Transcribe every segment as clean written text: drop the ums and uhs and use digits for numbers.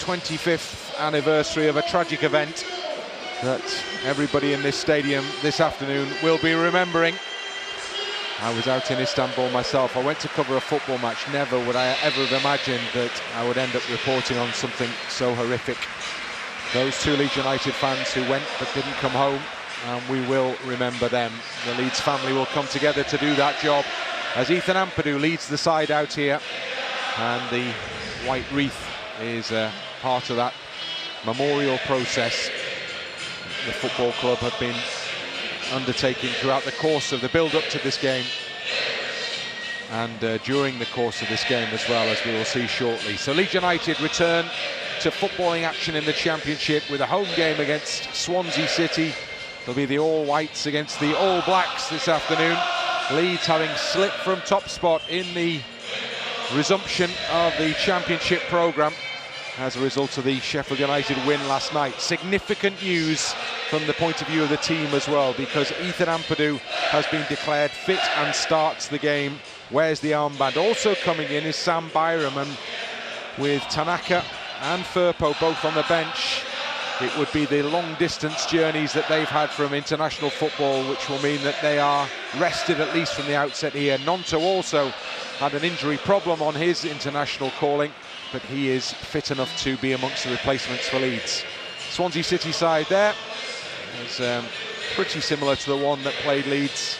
25th anniversary of a tragic event that everybody in this stadium this afternoon will be remembering. I was out in Istanbul myself. I went to cover a football match. Never would I ever have imagined that I would end up reporting on something so horrific. Those two Leeds United fans who went but didn't come home, and we will remember them. The Leeds family will come together to do that job as Ethan Ampadu leads the side out here, and the white wreath is part of that memorial process the football club have been undertaking throughout the course of the build-up to this game, and during the course of this game as well, as we will see shortly. So Leeds United return to footballing action in the Championship with a home game against Swansea City. It'll be the All Whites against the All Blacks this afternoon. Leeds having slipped from top spot in the resumption of the Championship programme as a result of the Sheffield United win last night. Significant news from the point of view of the team as well, because Ethan Ampadu has been declared fit and starts the game. Wears the armband. Also coming in is Sam Byram, and with Tanaka and Firpo both on the bench, it would be the long distance journeys that they've had from international football, which will mean that they are rested at least from the outset here. Gnonto also had an injury problem on his international calling, but he is fit enough to be amongst the replacements for Leeds. Swansea City side there is pretty similar to the one that played Leeds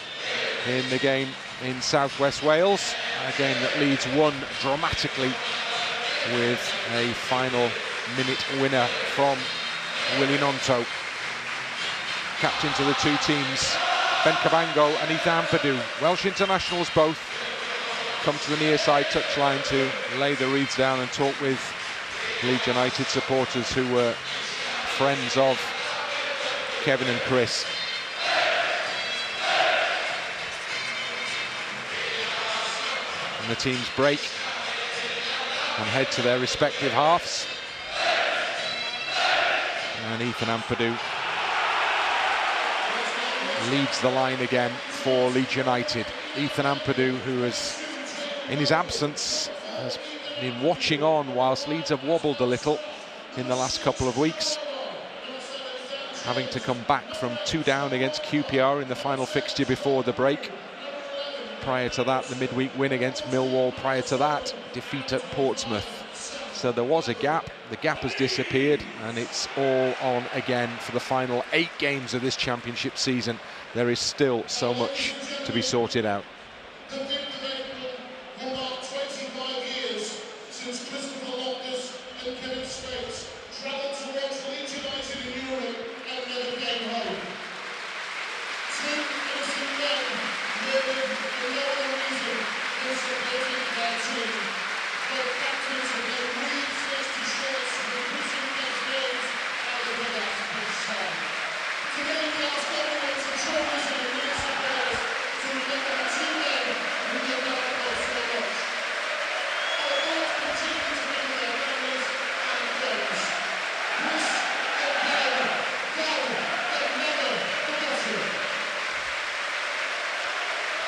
in the game in South West Wales, a game that Leeds won dramatically with a final minute winner from Willie Gnonto. Captains of the two teams, Ben Cabango and Ethan Ampadu, Welsh internationals both, come to the near side touchline to lay the wreaths down and talk with Leeds United supporters who were friends of Kevin and Chris. And the teams break and head to their respective halves. And Ethan Ampadu leads the line again for Leeds United. Ethan Ampadu, who has, in his absence, has been watching on whilst Leeds have wobbled a little in the last couple of weeks, having to come back from 2 down against QPR in the final fixture before the break. Prior to that, the midweek win against Millwall. Prior to that, defeat at Portsmouth. So there was a gap. The gap has disappeared, and it's all on again for the final 8 games of this Championship season. There is still so much to be sorted out.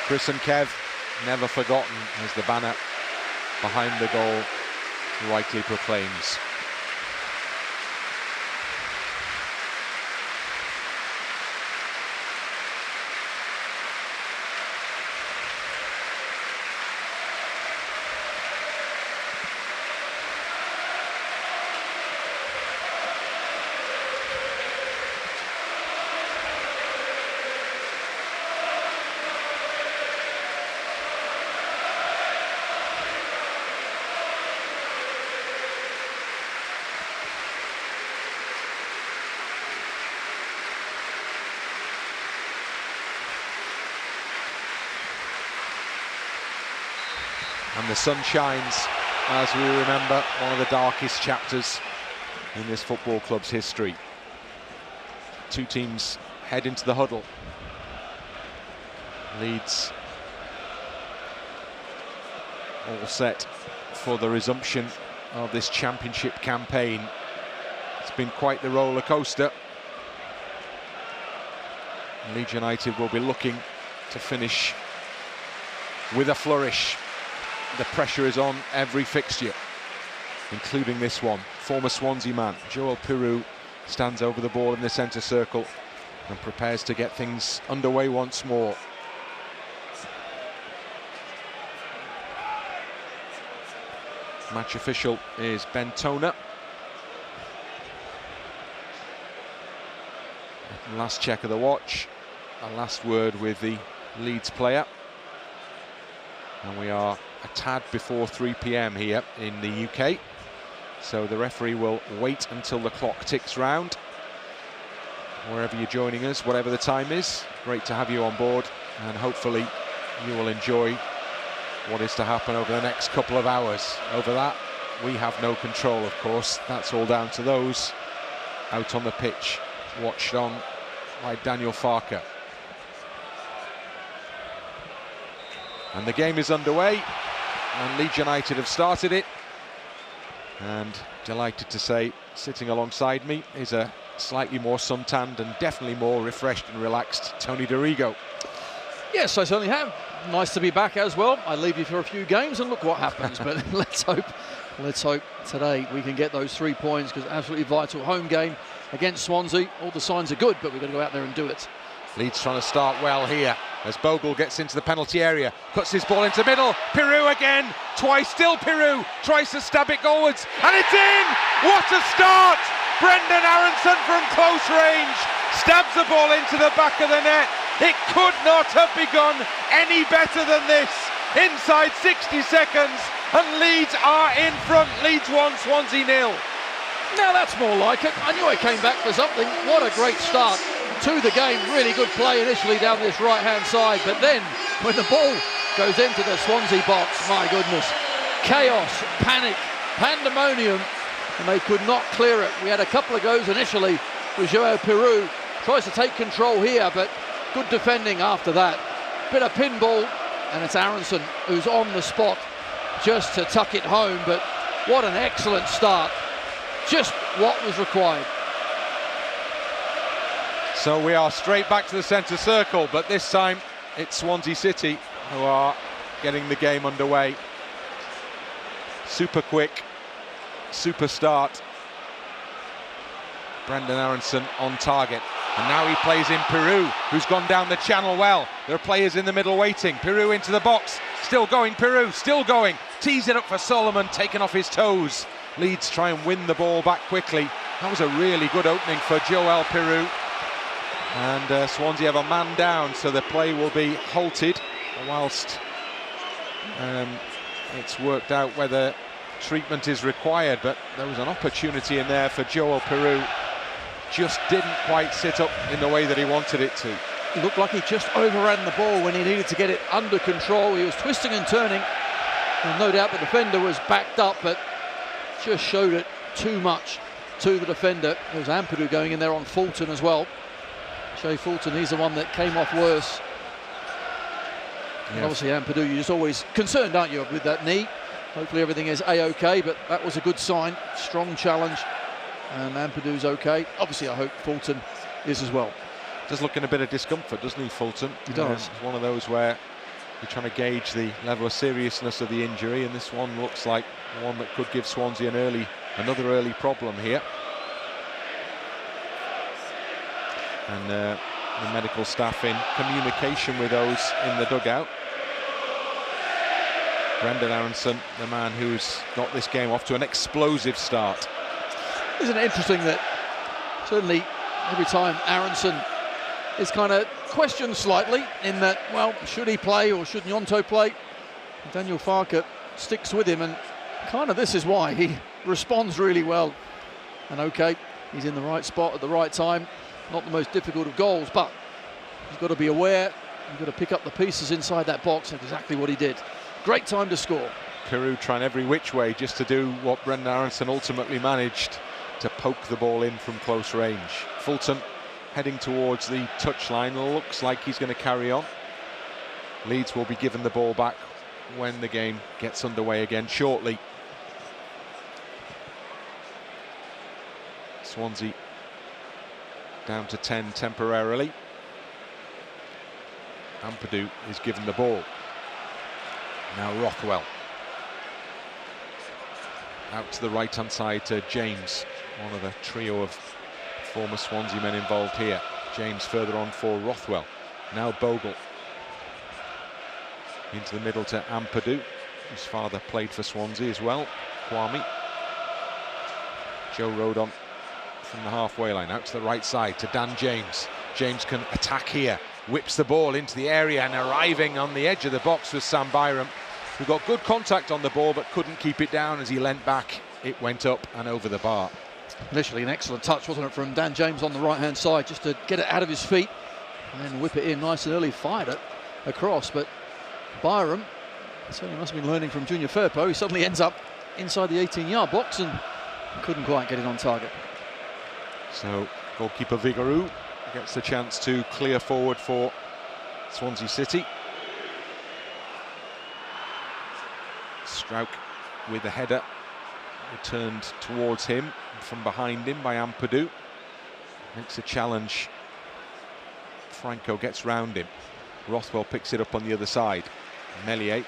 Chris and Kev, never forgotten, as the banner behind the goal rightly proclaims. And the sun shines as we remember one of the darkest chapters in this football club's history. Two teams head into the huddle. Leeds all set for the resumption of this Championship campaign. It's been quite the roller coaster. Leeds United will be looking to finish with a flourish. The pressure is on every fixture, including this one. former Swansea man. Joel Piroe stands over the ball in the centre circle and prepares to get things underway once more. Match official is Ben Toner. Last check of the watch, a last word with the Leeds player. And we are a tad before 3 p.m. here in the UK. So the referee will wait until the clock ticks round. Wherever you're joining us, whatever the time is, great to have you on board, and hopefully you will enjoy what is to happen over the next couple of hours. Over that, we have no control, of course. That's all down to those out on the pitch, watched on by Daniel Farker. And the game is underway, and Leeds United have started it. And delighted to say, sitting alongside me is a slightly more suntanned and definitely more refreshed and relaxed Tony Dorigo. Yes, I certainly have. Nice to be back as well. I leave you for a few games and look what happens. But let's hope today we can get those 3 points, because absolutely vital home game against Swansea. All the signs are good, but we've got to go out there and do it. Leeds trying to start well here as Bogle gets into the penalty area, cuts his ball into middle. Piroe again, twice, still Piroe tries to stab it goalwards, and it's in. What a start! Brendan Aaronson from close range stabs the ball into the back of the net. It could not have begun any better than this. Inside 60 seconds, and Leeds are in front. Leeds 1, Swansea 0. Now that's more like it. I knew I came back for something. What a great start to the game. Really good play initially down this right-hand side, but then when the ball goes into the Swansea box, my goodness, chaos, panic, pandemonium, and they could not clear it. We had a couple of goes initially with Joel Piroe. Tries to take control here, but good defending after that. Bit of pinball, and it's Aaronson who's on the spot just to tuck it home. But what an excellent start. Just what was required. So we are straight back to the centre circle, but this time it's Swansea City who are getting the game underway. Super quick, super start. Brendan Aaronson on target, and now he plays in Piroe, who's gone down the channel well. There are players in the middle waiting. Piroe into the box, still going, Piroe still going, tees it up for Solomon, taken off his toes. Leeds try and win the ball back quickly. That was a really good opening for Joel Piroe, and Swansea have a man down, so the play will be halted whilst it's worked out whether treatment is required. But there was an opportunity in there for Joel Piroe, just didn't quite sit up in the way that he wanted it to. It looked like he just overran the ball when he needed to get it under control. He was twisting and turning, and no doubt the defender was backed up, but just showed it too much to the defender. There was Ampadu going in there on Fulton as well. Shea Fulton, he's the one that came off worse. And obviously Ampadu, you're just always concerned, aren't you, with that knee. Hopefully everything is a-okay, but that was a good sign. Strong challenge, and Ampadu's okay. Obviously I hope Fulton is as well. Does look in a bit of discomfort, doesn't he, Fulton? He does. It's one of those where you're trying to gauge the level of seriousness of the injury, and this one looks like one that could give Swansea another early problem here. And the medical staff in communication with those in the dugout. Brendan Aaronson, the man who's got this game off to an explosive start. Isn't it interesting that certainly every time Aaronson is kind of questioned slightly in that, well, should he play or should Gnonto play? Daniel Farker sticks with him, and kind of this is why he responds really well. And okay, he's in the right spot at the right time. Not the most difficult of goals, but he's got to be aware. You've got to pick up the pieces inside that box, and exactly what he did. Great time to score. Piroe trying every which way just to do what Brendan Aaronson ultimately managed, to poke the ball in from close range. Fulton heading towards the touchline, looks like he's going to carry on. Leeds will be given the ball back when the game gets underway again shortly. Swansea down to 10 temporarily. Ampadu is given the ball. Now Rothwell. out to the right-hand side to James, one of the trio of former Swansea men involved here. James further on for Rothwell. Now Bogle. Into the middle to Ampadu, whose father played for Swansea as well. Kwame. Joe Rodon from the halfway line, out to the right side to Dan James. James can attack here, whips the ball into the area, and arriving on the edge of the box was Sam Byram, who got good contact on the ball but couldn't keep it down. As he leant back, it went up and over the bar. Initially an excellent touch, wasn't it, from Dan James on the right-hand side, just to get it out of his feet and then whip it in nice and early, fired it across. But Byram certainly must have been learning from Junior Firpo. He suddenly ends up inside the 18-yard box and couldn't quite get it on target. So goalkeeper Vigouroux gets the chance to clear forward for Swansea City. Struijk with the header, returned towards him from behind him by Ampadu. Makes a challenge. Franco gets round him. Rothwell picks it up on the other side. Meslier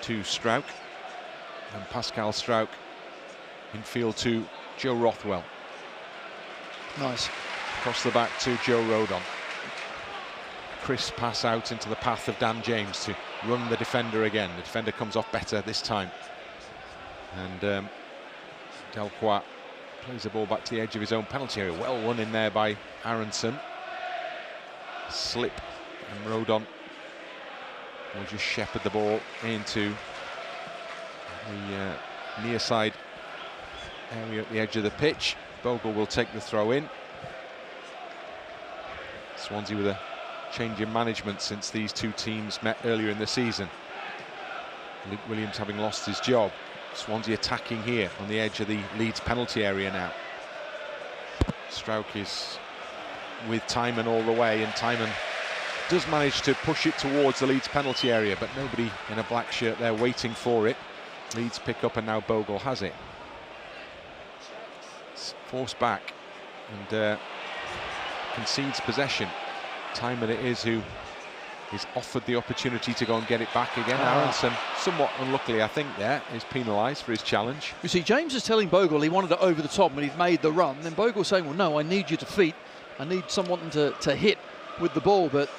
to Struijk, and Pascal Struijk in field to Joe Rothwell. Nice. Across the back to Joe Rodon. Crisp pass out into the path of Dan James to run the defender again. The defender comes off better this time. And Delcroix plays the ball back to the edge of his own penalty area. Well won in there by Aaronson. Slip, and Rodon will just shepherd the ball into the near side area at the edge of the pitch. Bogle will take the throw in. Swansea with a change in management since these two teams met earlier in the season. Luke Williams having lost his job. Swansea attacking here on the edge of the Leeds penalty area now. Struijk is with Tymon all the way, and Tymon does manage to push it towards the Leeds penalty area, but nobody in a black shirt there waiting for it. Leeds pick up, and now Bogle has it. It's forced back and concedes possession. Tymon it is who is offered the opportunity to go and get it back again. Aaronson, somewhat unluckily I think there, is penalised for his challenge. You see, James is telling Bogle he wanted it over the top when he'd made the run. Then Bogle's saying, well, no, I need you to feet. I need someone to hit with the ball, but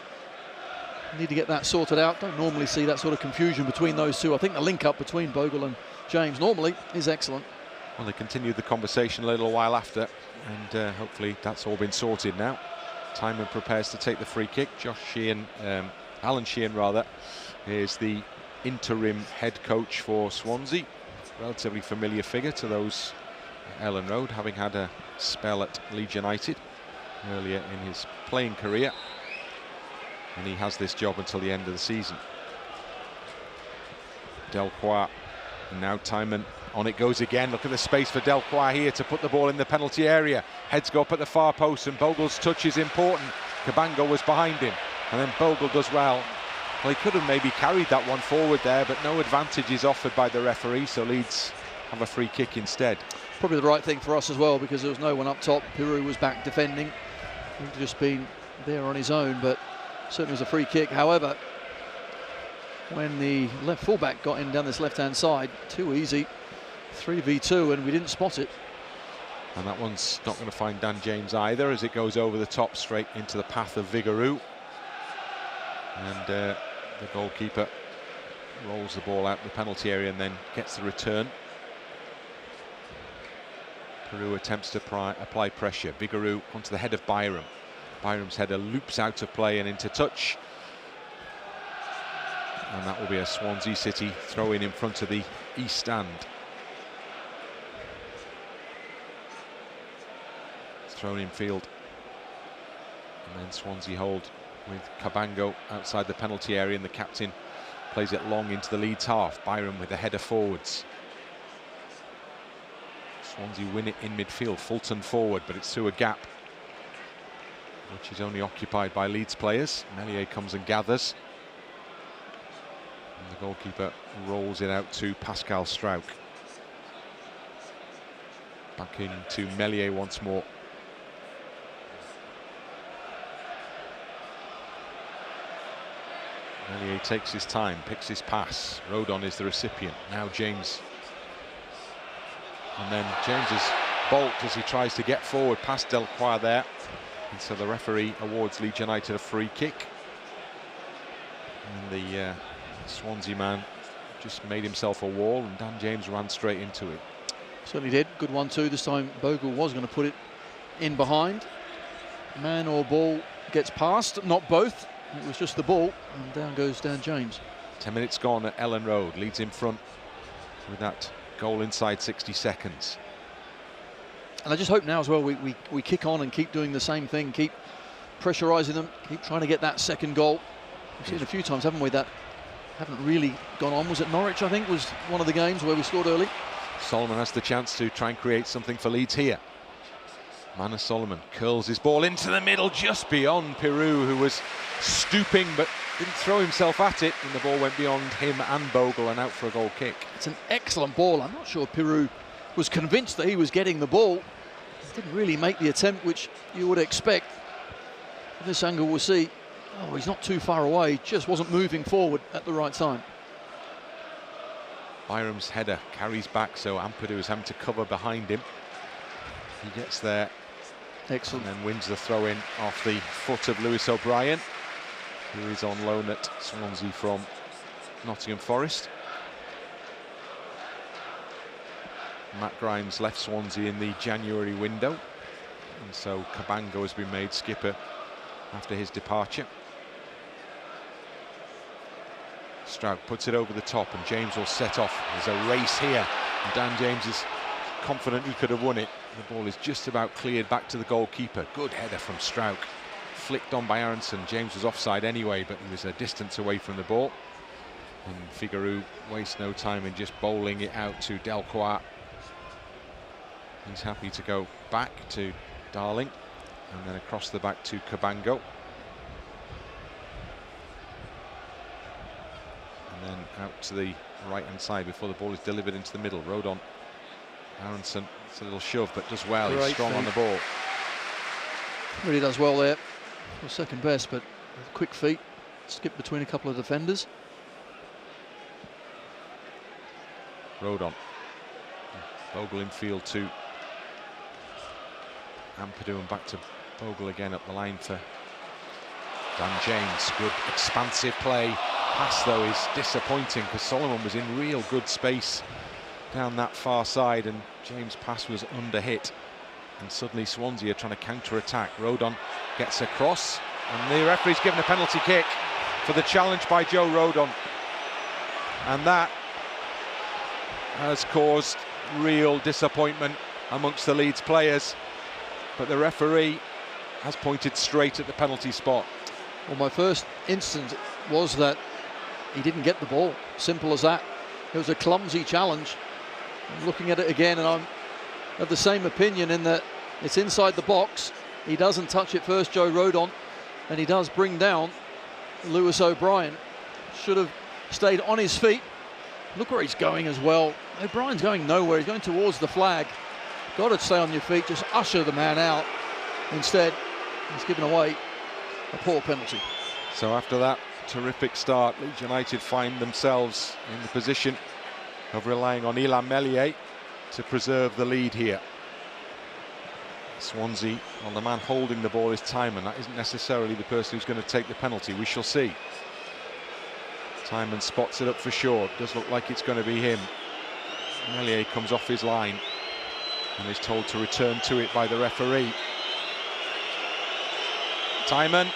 I need to get that sorted out. Don't normally see that sort of confusion between those two. I think the link-up between Bogle and James normally is excellent. Well, they continued the conversation a little while after, and hopefully that's all been sorted now. Tymon prepares to take the free kick. Alan Sheehan rather, is the interim head coach for Swansea. Relatively familiar figure to those at Ellen Road, having had a spell at Leeds United earlier in his playing career. And he has this job until the end of the season. Delcroix, and now Tymon, on it goes again. Look at the space for Delcroix here to put the ball in the penalty area. Heads go up at the far post, and Bogle's touch is important. Cabango was behind him, and then Bogle does well. Well, he could have maybe carried that one forward there, but no advantage is offered by the referee, so Leeds have a free kick instead. Probably the right thing for us as well, because there was no one up top. Piroe was back defending. He'd just been there on his own, but certainly was a free kick. However, when the left fullback got in down this left-hand side, too easy. 3v2, and we didn't spot it. And that one's not going to find Dan James either, as it goes over the top straight into the path of Vigouroux. And the goalkeeper rolls the ball out the penalty area and then gets the return. Piroe attempts to apply pressure. Vigouroux onto the head of Byram. Byram's header loops out of play and into touch. And that will be a Swansea City throw-in in front of the east stand. Thrown in field, and then Swansea hold with Cabango outside the penalty area, and the captain plays it long into the Leeds half. Byram with the header forwards. Swansea win it in midfield. Fulton forward, but it's through a gap which is only occupied by Leeds players. Meslier comes and gathers, and the goalkeeper rolls it out to Pascal Struijk. Back into Meslier once more. Meslier takes his time, picks his pass. Rodon is the recipient. Now James. And then James's bolt as he tries to get forward past Delcroix there. And so the referee awards Leeds United a free kick. And the Swansea man just made himself a wall, and Dan James ran straight into it. Certainly did. Good 1-2. This time Bogle was going to put it in behind. Man or ball gets past, not both. It was just the ball, and down goes Dan James. 10 minutes gone at Ellen Road. Leeds in front with that goal inside 60 seconds. And I just hope now as well we kick on and keep doing the same thing, keep pressurising them, keep trying to get that second goal. We've seen it a few times, haven't we, that haven't really gone on. Was it Norwich, I think, was one of the games where we scored early? Solomon has the chance to try and create something for Leeds here. Manus Solomon curls his ball into the middle just beyond Piroe, who was stooping but didn't throw himself at it, and the ball went beyond him and Bogle and out for a goal kick. It's an excellent ball. I'm not sure Piroe was convinced that he was getting the ball. He didn't really make the attempt which you would expect. From this angle we'll see, oh, he's not too far away, just wasn't moving forward at the right time. Byram's header carries back, so Ampadu is having to cover behind him. He gets there. Excellent. And then wins the throw-in off the foot of Lewis O'Brien, who is on loan at Swansea from Nottingham Forest. Matt Grimes left Swansea in the January window, and so Cabango has been made skipper after his departure. Struijk puts it over the top, and James will set off. There's a race here, and Dan James is confident he could have won it. The ball is just about cleared back to the goalkeeper. Good header from Struijk. Flicked on by Aaronson. James was offside anyway, but he was a distance away from the ball. And Vigouroux wastes no time in just bowling it out to Delcroix. He's happy to go back to Darling, and then across the back to Cabango. And then out to the right-hand side before the ball is delivered into the middle. Rodon. Aaronson, it's a little shove, but does well. He's strong on the ball. Really does well there. Well, second best, but with quick feet. Skip between a couple of defenders. Rodon. Bogle in field to Ampadu, and back to Bogle again up the line for Dan James. Good expansive play. Pass though is disappointing because Solomon was in real good space down that far side, and James' pass was under hit, and suddenly Swansea are trying to counter-attack. Rodon gets across, and the referee's given a penalty kick for the challenge by Joe Rodon, and that has caused real disappointment amongst the Leeds players, but the referee has pointed straight at the penalty spot. Well, my first instinct was that he didn't get the ball, simple as that. It was a clumsy challenge. I'm looking at it again, and I'm of the same opinion in that it's inside the box. He doesn't touch it first, Joe Rodon, and he does bring down Lewis O'Brien. Should have stayed on his feet. Look where he's going as well. O'Brien's going nowhere. He's going towards the flag. Got to stay on your feet. Just usher the man out. Instead, he's given away a poor penalty. So after that terrific start, Leeds United find themselves in the position of relying on Illan Meslier to preserve the lead here. Swansea, well, the man holding the ball is Tymon. That isn't necessarily the person who's going to take the penalty. We shall see. Tymon spots it up for sure. Does look like it's going to be him. Meslier comes off his line and is told to return to it by the referee. Tymon.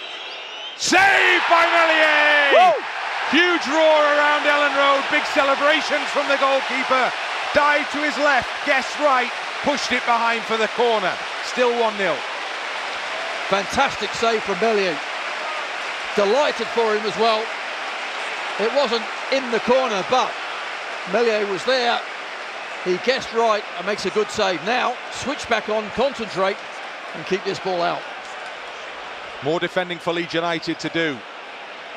Saved by Meslier! Woo! Huge roar around Ellen Road. Big celebrations from the goalkeeper. Dived to his left, guessed right, pushed it behind for the corner. Still 1-0. Fantastic save from Meslier. Delighted for him as well. It wasn't in the corner, but Meslier was there. He guessed right and makes a good save. Now, switch back on, concentrate, and keep this ball out. More defending for Leeds United to do.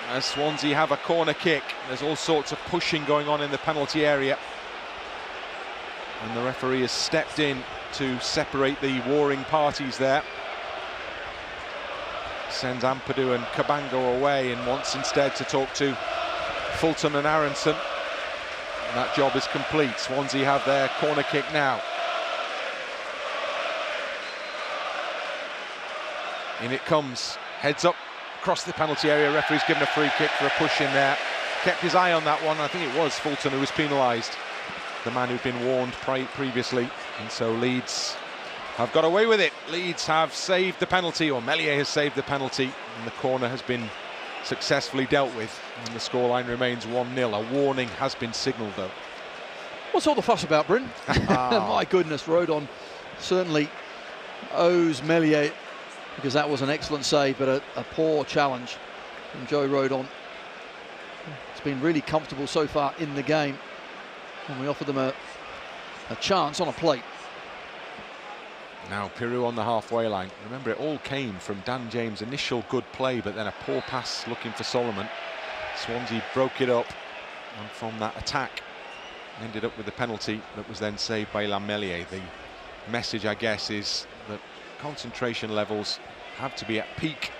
As Swansea have a corner kick, there's all sorts of pushing going on in the penalty area. And the referee has stepped in to separate the warring parties there. sends Ampadu and Cabango away and wants instead to talk to Fulton and Aaronson. And that job is complete. Swansea have their corner kick now. In it comes, heads up across the penalty area. Referee's given a free kick for a push in there. Kept his eye on that one. I think it was Fulton who was penalised, the man who'd been warned previously. And so Leeds have got away with it. Leeds have saved the penalty, or Meslier has saved the penalty, and the corner has been successfully dealt with. And the scoreline remains 1-0. A warning has been signalled, though. What's all the fuss about, Bryn? My goodness, Rodon certainly owes Meslier, because that was an excellent save, but a poor challenge from Joe Rodon. It's been really comfortable so far in the game, and we offered them a chance on a plate. Now Piroe on the halfway line. Remember, it all came from Dan James' initial good play, but then a poor pass looking for Solomon. Swansea broke it up, and from that attack ended up with the penalty that was then saved by Meslier. The message, I guess, is that concentration levels have to be at peak,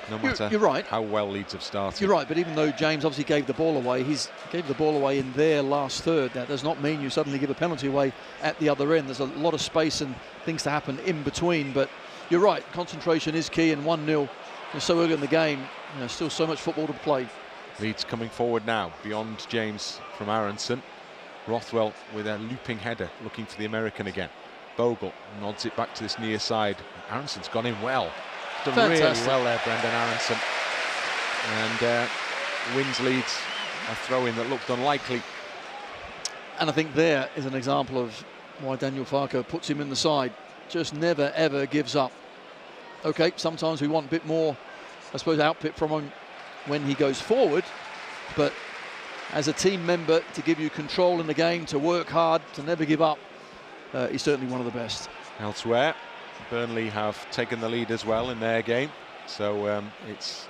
no matter you're right. how well Leeds have started. You're right, but even though James obviously gave the ball away, he gave the ball away in their last third. That does not mean you suddenly give a penalty away at the other end. There's a lot of space and things to happen in between, but you're right, concentration is key, and 1-0 is so early in the game. Still so much football to play. Leeds coming forward now, beyond James from Aaronson. Rothwell with a looping header, looking for the American again. Bogle nods it back to this near side. Aaronson's gone in well. Done Fantastic. Really well there, Brendan Aaronson. And wins Leeds a throw-in that looked unlikely. And I think there is an example of why Daniel Firpo puts him in the side. Just never, ever gives up. OK, sometimes we want a bit more, I suppose, output from him when he goes forward. But as a team member, to give you control in the game, to work hard, to never give up, he's certainly one of the best. Elsewhere, Burnley have taken the lead as well in their game. So it's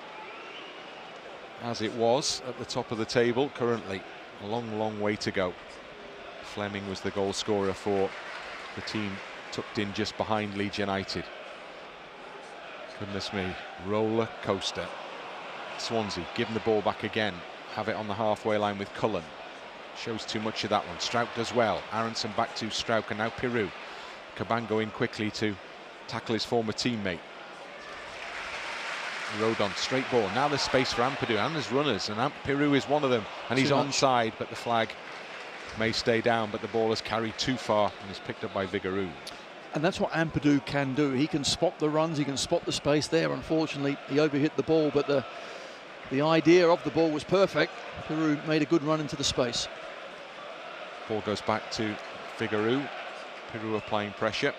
as it was at the top of the table currently. A long, long way to go. Fleming was the goal scorer for the team tucked in just behind Leeds United. Goodness me, roller coaster. Swansea giving the ball back again. Have it on the halfway line with Cullen. Shows too much of that one. Struijk does well. Aaronson back to Struijk, and now Piroe. Cabango in quickly to tackle his former teammate. Rodon, straight ball. Now there's space for Ampadu, and there's runners, and Piroe is one of them. And he's onside, but the flag may stay down, but the ball has carried too far and is picked up by Vigouroux. And that's what Ampadu can do. He can spot the runs, he can spot the space there. Unfortunately, he overhit the ball, but the idea of the ball was perfect. Piroe made a good run into the space. Ball goes back to Vigouroux. Piroe applying pressure.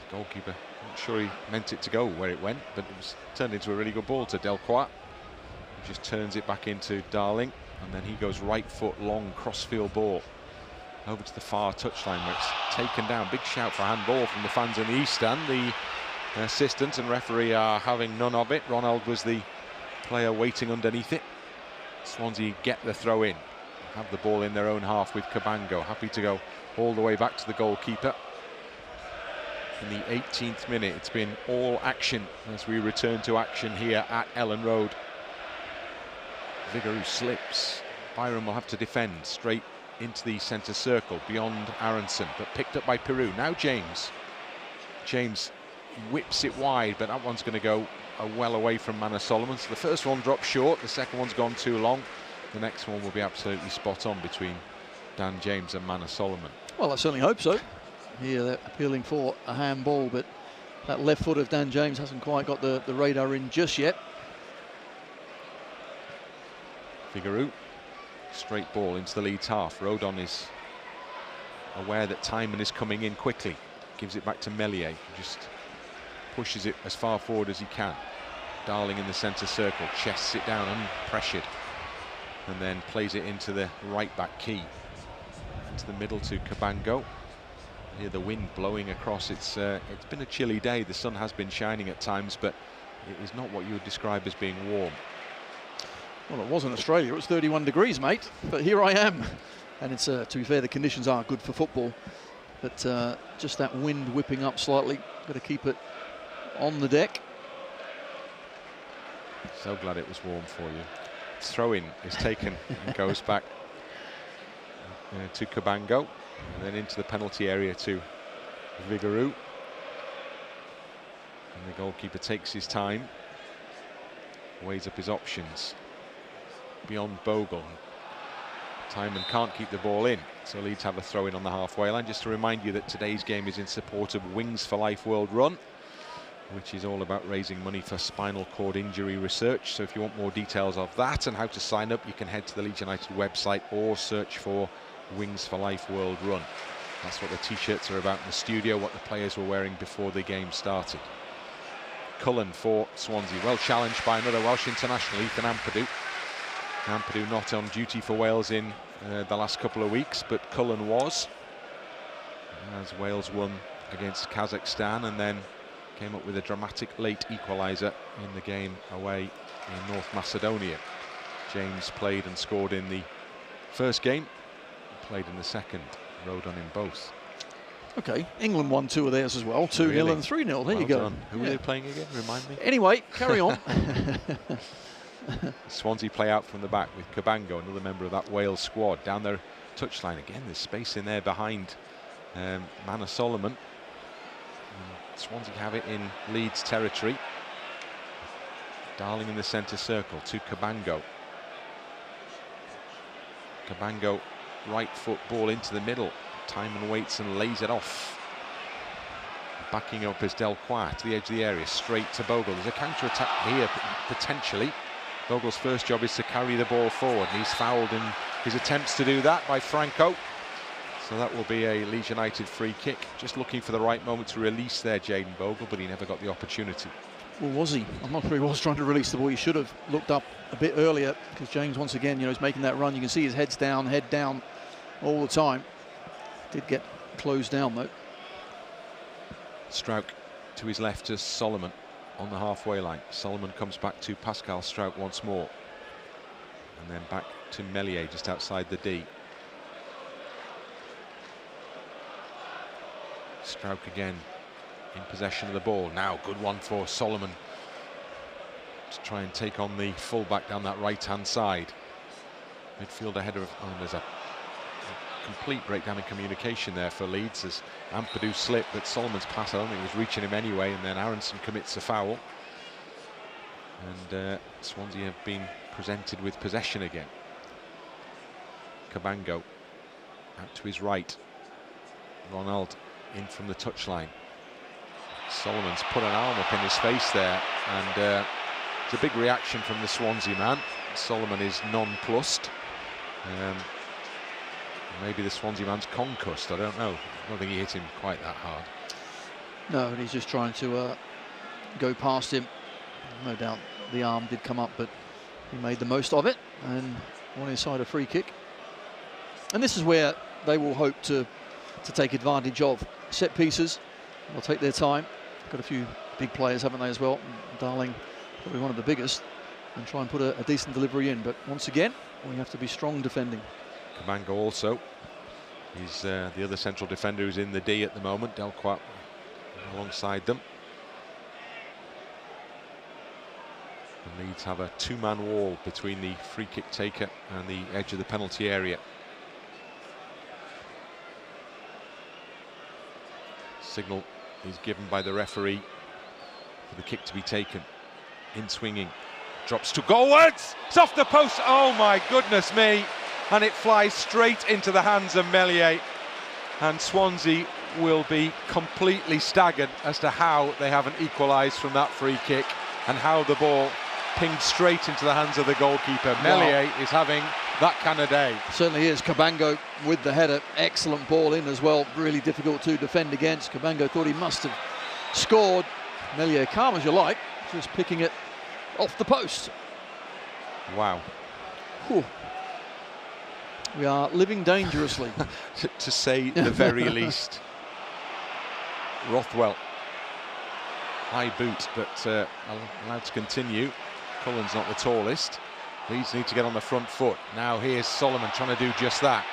The goalkeeper, not sure he meant it to go where it went, but it was turned into a really good ball to Delcroix. He just turns it back into Darling, and then he goes right foot long crossfield ball over to the far touchline, where it's taken down. Big shout for handball from the fans in the East Stand. The assistant and referee are having none of it. Ronald was the player waiting underneath it. Swansea get the throw in, have the ball in their own half with Cabango, happy to go all the way back to the goalkeeper. In the 18th minute, it's been all action as we return to action here at Ellen Road. Vigouroux slips. Byram will have to defend straight into the centre circle beyond Aaronson, but picked up by Piroe. Now James. James whips it wide, but that one's going to go well away from Manor Solomon. So the first one dropped short, the second one's gone too long. The next one will be absolutely spot on between Dan James and Manor Solomon. Well, I certainly hope so. Here they're appealing for a handball, but that left foot of Dan James hasn't quite got the radar in just yet. Vigouroux, straight ball into the Leeds half. Rodon is aware that Tymon is coming in quickly. Gives it back to Meslier, just pushes it as far forward as he can. Darling in the centre circle, chests it down unpressured, and then plays it into the right back key. Into the middle to Cabango. Hear the wind blowing across. It's been a chilly day. The sun has been shining at times, but it is not what you would describe as being warm. Well, it was in Australia. It was 31 degrees, mate. But here I am. And it's to be fair, the conditions are good for football. But just that wind whipping up slightly. Got to keep it on the deck. So glad it was warm for you. Throw-in is taken and goes back to Cabango, and then into the penalty area to Vigouroux. And the goalkeeper takes his time, weighs up his options. Beyond Bogle, Tymon can't keep the ball in, so Leeds have a throw-in on the halfway line. Just to remind you that today's game is in support of Wings for Life World Run, which is all about raising money for spinal cord injury research. So if you want more details of that and how to sign up, you can head to the Leeds United website or search for Wings for Life World Run. That's what the t-shirts are about in the studio, what the players were wearing before the game started. Cullen for Swansea, well challenged by another Welsh international, Ethan Ampadu. Ampadu not on duty for Wales in the last couple of weeks, but Cullen was, as Wales won against Kazakhstan and then came up with a dramatic late equaliser in the game away in North Macedonia. James played and scored in the first game, played in the second, Rodon in both. Okay, England won 2 of theirs as well, 2-0 really? And 3-0, there well you go. Done. Who were they playing again, remind me? Anyway, carry on. Swansea play out from the back with Cabango, another member of that Wales squad, down their touchline again. There's space in there behind Manor Solomon. Swansea have it in Leeds territory. Darling in the centre circle to Cabango. Cabango, right foot ball into the middle. Tymon waits and lays it off. Backing up is Delcroix to the edge of the area, straight to Bogle. There's a counter-attack here, potentially. Bogle's first job is to carry the ball forward. He's fouled in his attempts to do that by Franco. So that will be a Leeds United free kick. Just looking for the right moment to release there, Jayden Bogle, but he never got the opportunity. Well, was he? I'm not sure he was trying to release the ball. He should have looked up a bit earlier, because James, once again, you know, is making that run. You can see his head down all the time. Did get closed down though. Struijk to his left to Solomon on the halfway line. Solomon comes back to Pascal Struijk once more, and then back to Meslier just outside the D. Struijk again in possession of the ball. Now good one for Solomon to try and take on the fullback down that right-hand side. Midfield ahead of, there's a complete breakdown in communication there for Leeds as Ampadu slipped, but Solomon's pass, I don't think was reaching him anyway, and then Aaronson commits a foul. And Swansea have been presented with possession again. Cabango out to his right. Ronald in from the touchline. Solomon's put an arm up in his face there, and it's a big reaction from the Swansea man. Solomon is nonplussed. Maybe the Swansea man's concussed, I don't know. I don't think he hit him quite that hard. No, and he's just trying to go past him. No doubt the arm did come up, but he made the most of it and won inside a free kick. And this is where they will hope to take advantage of set pieces. They'll take their time. Got a few big players, haven't they, as well? Darling, probably one of the biggest, and try and put a decent delivery in. But once again, we have to be strong defending. Cabango also. He's the other central defender who's in the D at the moment. Delcroix alongside them. And Leeds have a 2-man wall between the free kick taker and the edge of the penalty area. Signal is given by the referee for the kick to be taken. In swinging, drops to goalwards. It's off the post. Oh my goodness me! And it flies straight into the hands of Meslier. And Swansea will be completely staggered as to how they haven't equalised from that free kick, and how the ball pinged straight into the hands of the goalkeeper. Meslier is having that kind of day. Certainly is. Cabango with the header, excellent ball in as well, really difficult to defend against. Cabango thought he must have scored. Meslier, calm as you like, just picking it off the post. Wow. Whew. We are living dangerously. To say the very least. Rothwell, high boot, but allowed to continue. Cullen's not the tallest. Leeds need to get on the front foot. Now here's Solomon trying to do just that.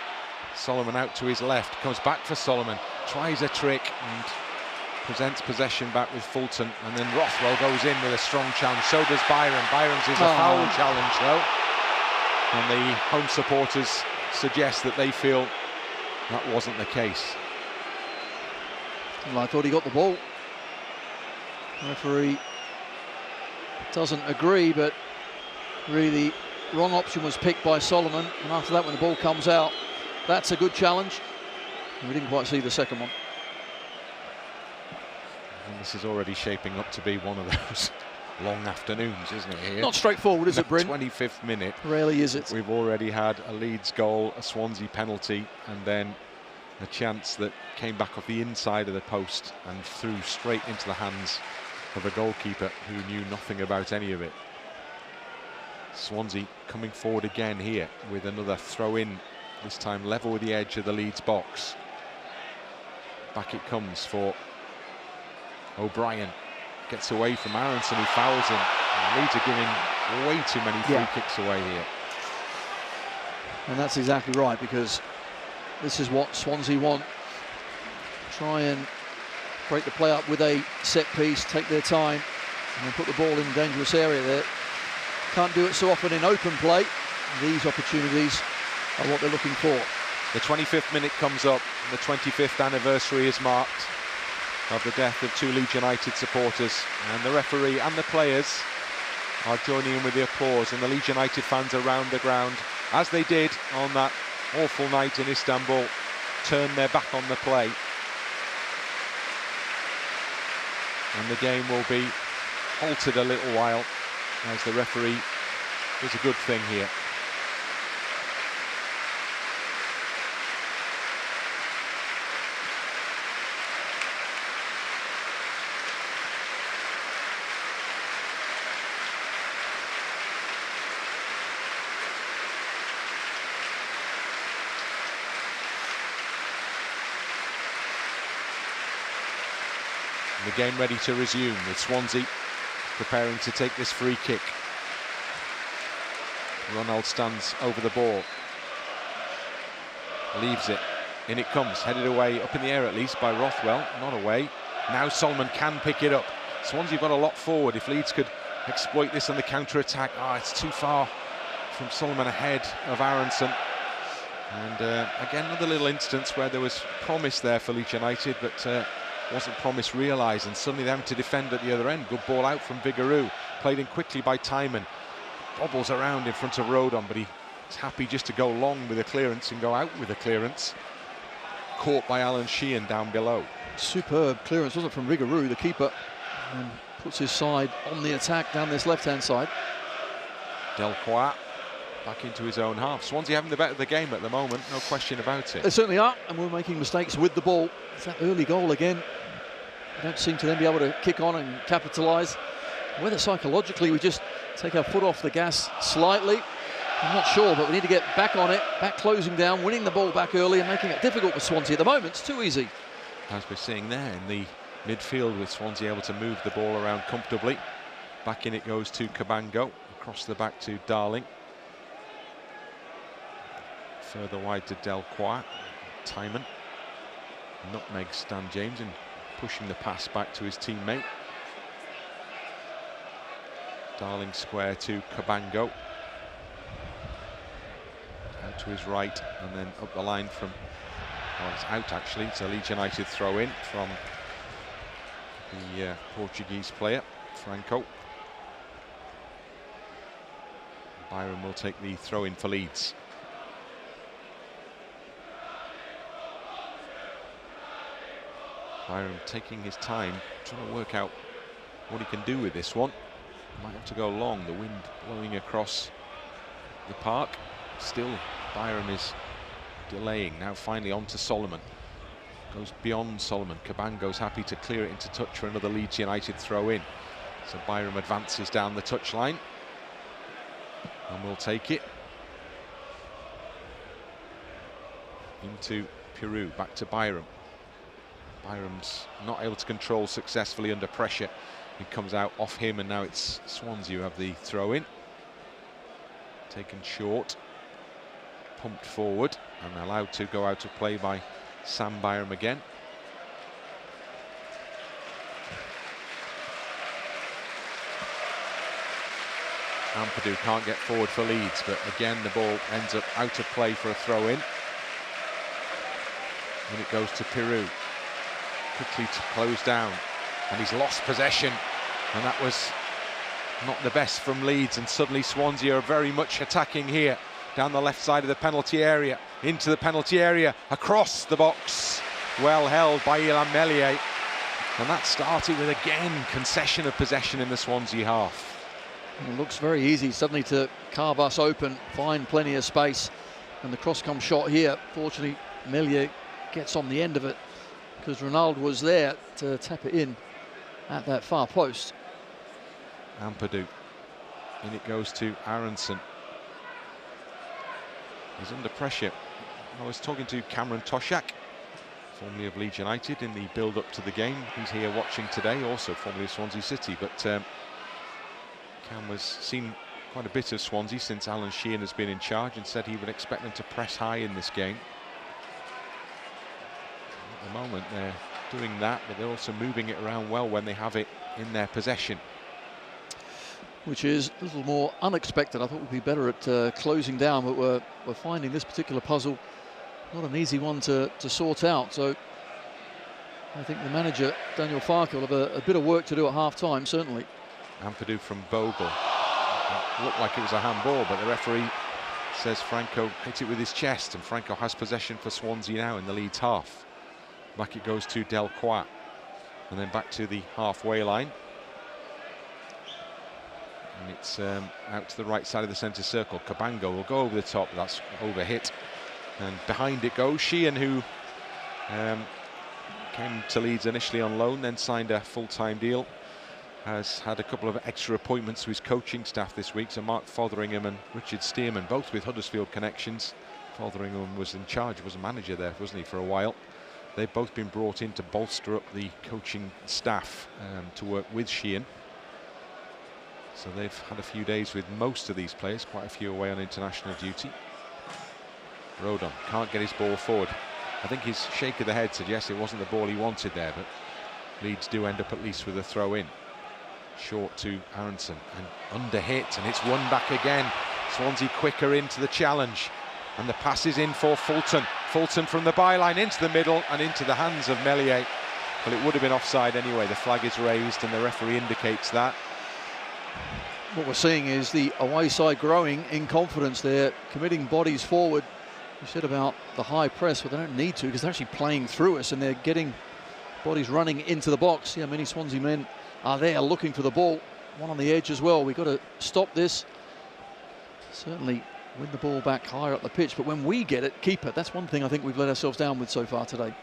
Solomon out to his left, comes back for Solomon, tries a trick, and presents possession back with Fulton, and then Rothwell goes in with a strong challenge. So does Byram. Byram's is a foul challenge though, and the home supporters suggest that they feel that wasn't the case. Well, I thought he got the ball. The referee doesn't agree, but really the wrong option was picked by Solomon, and after that, when the ball comes out, that's a good challenge. We didn't quite see the second one. And this is already shaping up to be one of those long afternoons, isn't it, here? Not straightforward, is it, Bryn? 25th minute. Rarely is it. We've already had a Leeds goal, a Swansea penalty, and then a chance that came back off the inside of the post and threw straight into the hands of a goalkeeper who knew nothing about any of it. Swansea coming forward again here with another throw-in, this time level with the edge of the Leeds box. Back it comes for O'Brien. Gets away from Aaronson, who fouls him. And Leeds are giving way too many free kicks away here. And that's exactly right, because this is what Swansea want. Try and break the play up with a set piece, take their time, and then put the ball in a dangerous area there. Can't do it so often in open play. These opportunities are what they're looking for. The 25th minute comes up, and the 25th anniversary is marked of the death of 2 Leeds United supporters, and the referee and the players are joining in with the applause, and the Leeds United fans around the ground, as they did on that awful night in Istanbul, turn their back on the play. And the game will be halted a little while as the referee does a good thing here. The game ready to resume, with Swansea preparing to take this free kick. Ronald stands over the ball, leaves it, in it comes, headed away, up in the air at least by Rothwell, not away. Now Solomon can pick it up. Swansea have got a lot forward. If Leeds could exploit this on the counter-attack, it's too far from Solomon ahead of Aaronson. And again, another little instance where there was promise there for Leeds United, but wasn't promise realised, and suddenly they having to defend at the other end. Good ball out from Vigouroux, played in quickly by Tymon. Bobbles around in front of Rodon, but he's happy just to go long with a clearance and go out with a clearance. Caught by Alan Sheehan down below. Superb clearance, wasn't it, from Vigouroux, the keeper, and puts his side on the attack down this left-hand side. Delcroix back into his own half. Swansea having the better of the game at the moment, no question about it. They certainly are, and we're making mistakes with the ball. It's that early goal again. We don't seem to then be able to kick on and capitalise. Whether psychologically we just take our foot off the gas slightly, I'm not sure, but we need to get back on it, back closing down, winning the ball back early and making it difficult for Swansea. At the moment, it's too easy. As we're seeing there in the midfield, with Swansea able to move the ball around comfortably. Back in it goes to Cabango, across the back to Darling. Further wide to Delcroix, Tymon. Nutmegs Stan James and pushing the pass back to his teammate. Darling square to Cabango. Out to his right and then up the line from, well, it's out actually. It's a Leeds United throw in from the Portuguese player, Franco. Byram will take the throw in for Leeds. Byram taking his time, trying to work out what he can do with this one. Might have to go long, the wind blowing across the park. Still, Byram is delaying. Now finally on to Solomon. Goes beyond Solomon. Cabango's happy to clear it into touch for another Leeds United throw in. So Byram advances down the touchline and will take it. Into Piroe, back to Byram. Byram's not able to control successfully under pressure. It comes out off him, and now it's Swansea who have the throw in. Taken short, pumped forward, and allowed to go out of play by Sam Byram again. Ampadu can't get forward for Leeds, but again the ball ends up out of play for a throw-in. And it goes to Piroe, quickly to close down, and he's lost possession, and that was not the best from Leeds, and suddenly Swansea are very much attacking here, down the left side of the penalty area, into the penalty area, across the box, well held by Meslier, and that started with again concession of possession in the Swansea half. It looks very easy suddenly to carve us open, find plenty of space, and the cross-come shot here, fortunately Meslier gets on the end of it because Ronald was there to tap it in at that far post. Ampadu, and it goes to Aaronson. He's under pressure. I was talking to Cameron Toshak, formerly of Leeds United, in the build-up to the game. He's here watching today, also formerly of Swansea City, but Cam has seen quite a bit of Swansea since Alan Sheehan has been in charge, and said he would expect them to press high in this game. At the moment they're doing that, but they're also moving it around well when they have it in their possession, which is a little more unexpected. I thought we'd be better at closing down, but we're finding this particular puzzle not an easy one to sort out. So I think the manager, Daniel Farke, will have a bit of work to do at half-time, certainly. Ampadu from Bogle. It looked like it was a handball, but the referee says Franco hit it with his chest, and Franco has possession for Swansea now in the Leeds half. Back it goes to Delcroix, and then back to the halfway line. And it's out to the right side of the centre circle. Cabango will go over the top, that's over hit. And behind it goes Sheehan, who came to Leeds initially on loan, then signed a full-time deal. Has had a couple of extra appointments to his coaching staff this week. So Mark Fotheringham and Richard Stearman, both with Huddersfield connections. Fotheringham was in charge, was a manager there, wasn't he, for a while. They've both been brought in to bolster up the coaching staff to work with Sheehan. So they've had a few days with most of these players, quite a few away on international duty. Rodon can't get his ball forward. I think his shake of the head suggests it wasn't the ball he wanted there, but Leeds do end up at least with a throw-in. Short to Aaronson, and under hit, and it's won back again. Swansea quicker into the challenge, and the pass is in for Fulton. Fulton from the byline into the middle and into the hands of Meslier. Well, it would have been offside anyway. The flag is raised and the referee indicates that. What we're seeing is the away side growing in confidence. They're committing bodies forward. You said about the high press, but they don't need to because they're actually playing through us and they're getting bodies running into the box. Yeah, many Swansea men are there looking for the ball. One on the edge as well. We've got to stop this. Certainly win the ball back higher up the pitch, but when we get it, keep it. That's one thing I think we've let ourselves down with so far today.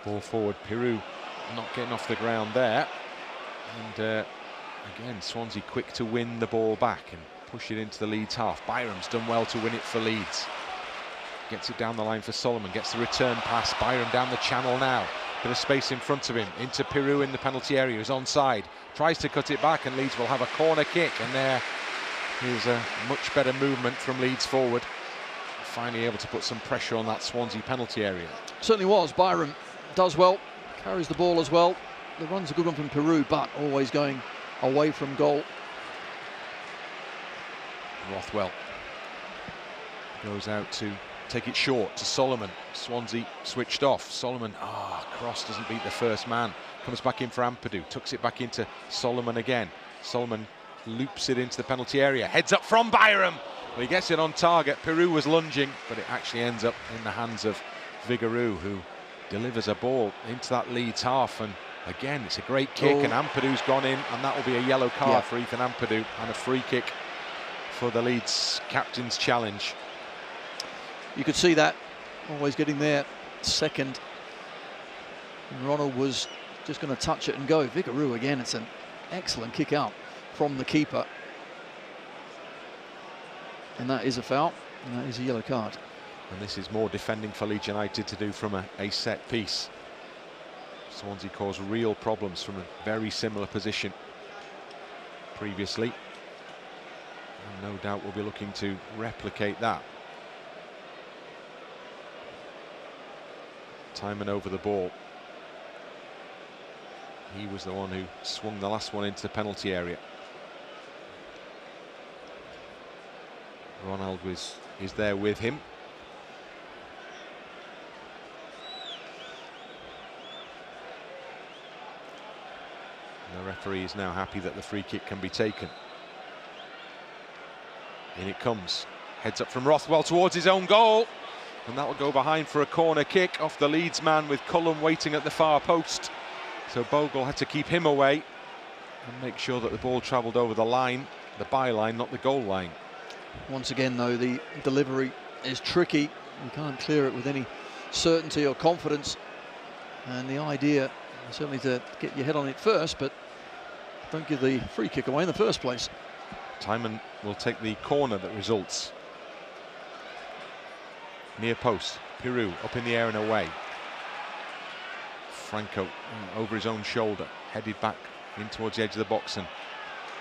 Ball forward, Piroe not getting off the ground there. And again, Swansea quick to win the ball back and push it into the Leeds half. Byram's done well to win it for Leeds. Gets it down the line for Solomon, gets the return pass. Byram down the channel now. Bit of space in front of him, into Piroe in the penalty area, who's onside. Tries to cut it back and Leeds will have a corner kick, and there is a much better movement from Leeds forward. Finally able to put some pressure on that Swansea penalty area. Certainly was. Byram does well, carries the ball as well. The run's a good one from Piroe, but always going away from goal. Rothwell goes out to take it short to Solomon. Swansea switched off. Solomon, cross doesn't beat the first man. Comes back in for Ampadu, tucks it back into Solomon again. Solomon loops it into the penalty area. Heads up from Byram. Well, he gets it on target. Piroe was lunging, but it actually ends up in the hands of Vigouroux, who delivers a ball into that Leeds half. And again, it's a great kick, and Ampadu's gone in, and that will be a yellow card for Ethan Ampadu, and a free kick for the Leeds captain's challenge. You could see that, always getting there second. And Ronald was just going to touch it and go. Vigouroux again, it's an excellent kick out from the keeper. And that is a foul, and that is a yellow card. And this is more defending for Leeds United to do from a set piece. Swansea caused real problems from a very similar position previously. And no doubt we'll be looking to replicate that. Tymon over the ball. He was the one who swung the last one into the penalty area. Ronald is there with him. And the referee is now happy that the free kick can be taken. In it comes. Heads up from Rothwell towards his own goal. And that will go behind for a corner kick off the Leeds man, with Cullen waiting at the far post. So Bogle had to keep him away and make sure that the ball travelled over the line, the byline, not the goal line. Once again, though, the delivery is tricky. You can't clear it with any certainty or confidence. And the idea is certainly to get your head on it first, but don't give the free kick away in the first place. Tymon will take the corner that results. Near post, Piroe up in the air and away. Franco over his own shoulder, headed back in towards the edge of the box, and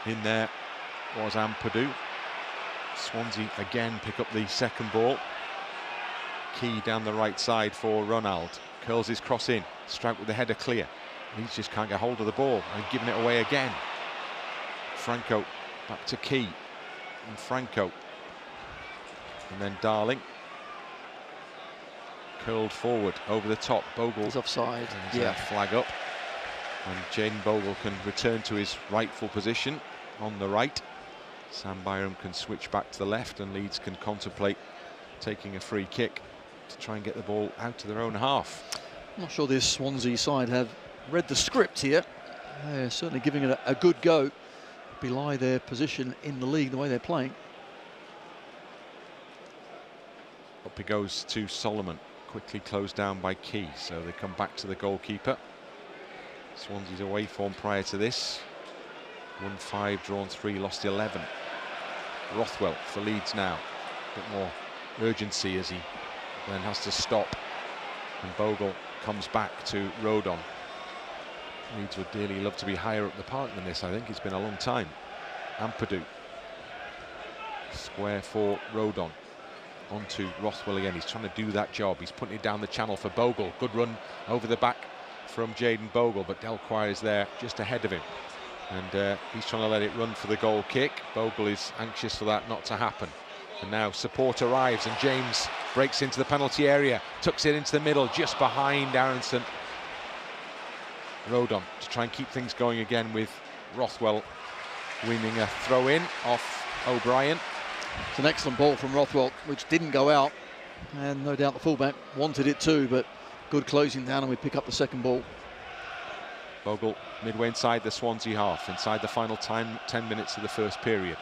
in there was Ampadu. Swansea again pick up the second ball. Key down the right side for Ronald. Curls his cross in. Struijk with the header clear. Leeds just can't get hold of the ball and giving it away again. Franco back to Key. And Franco. And then Darling. Curled forward over the top. Bogle is offside. Yeah, flag up. And Jaden Bogle can return to his rightful position on the right. Sam Byram can switch back to the left, and Leeds can contemplate taking a free kick to try and get the ball out to their own half. I'm not sure this Swansea side have read the script here. They're certainly giving it a good go. Belie their position in the league, the way they're playing. Up he goes to Solomon, quickly closed down by Key, so they come back to the goalkeeper. Swansea's away form prior to this. Won 5, drawn 3, lost 11. Rothwell for Leeds now. A bit more urgency as he then has to stop. And Bogle comes back to Rodon. Leeds would dearly love to be higher up the park than this, I think. It's been a long time. Ampadu. Square for Rodon. On to Rothwell again. He's trying to do that job. He's putting it down the channel for Bogle. Good run over the back from Jaden Bogle, but Delcroix is there just ahead of him. And he's trying to let it run for the goal kick. Bogle is anxious for that not to happen. And now support arrives, and James breaks into the penalty area, tucks it into the middle, just behind Aaronson. Rodon to try and keep things going again, with Rothwell winning a throw-in off O'Brien. It's an excellent ball from Rothwell, which didn't go out, and no doubt the fullback wanted it too, but good closing down, and we pick up the second ball. Bogle midway inside the Swansea half, inside the final 10 minutes of the first period.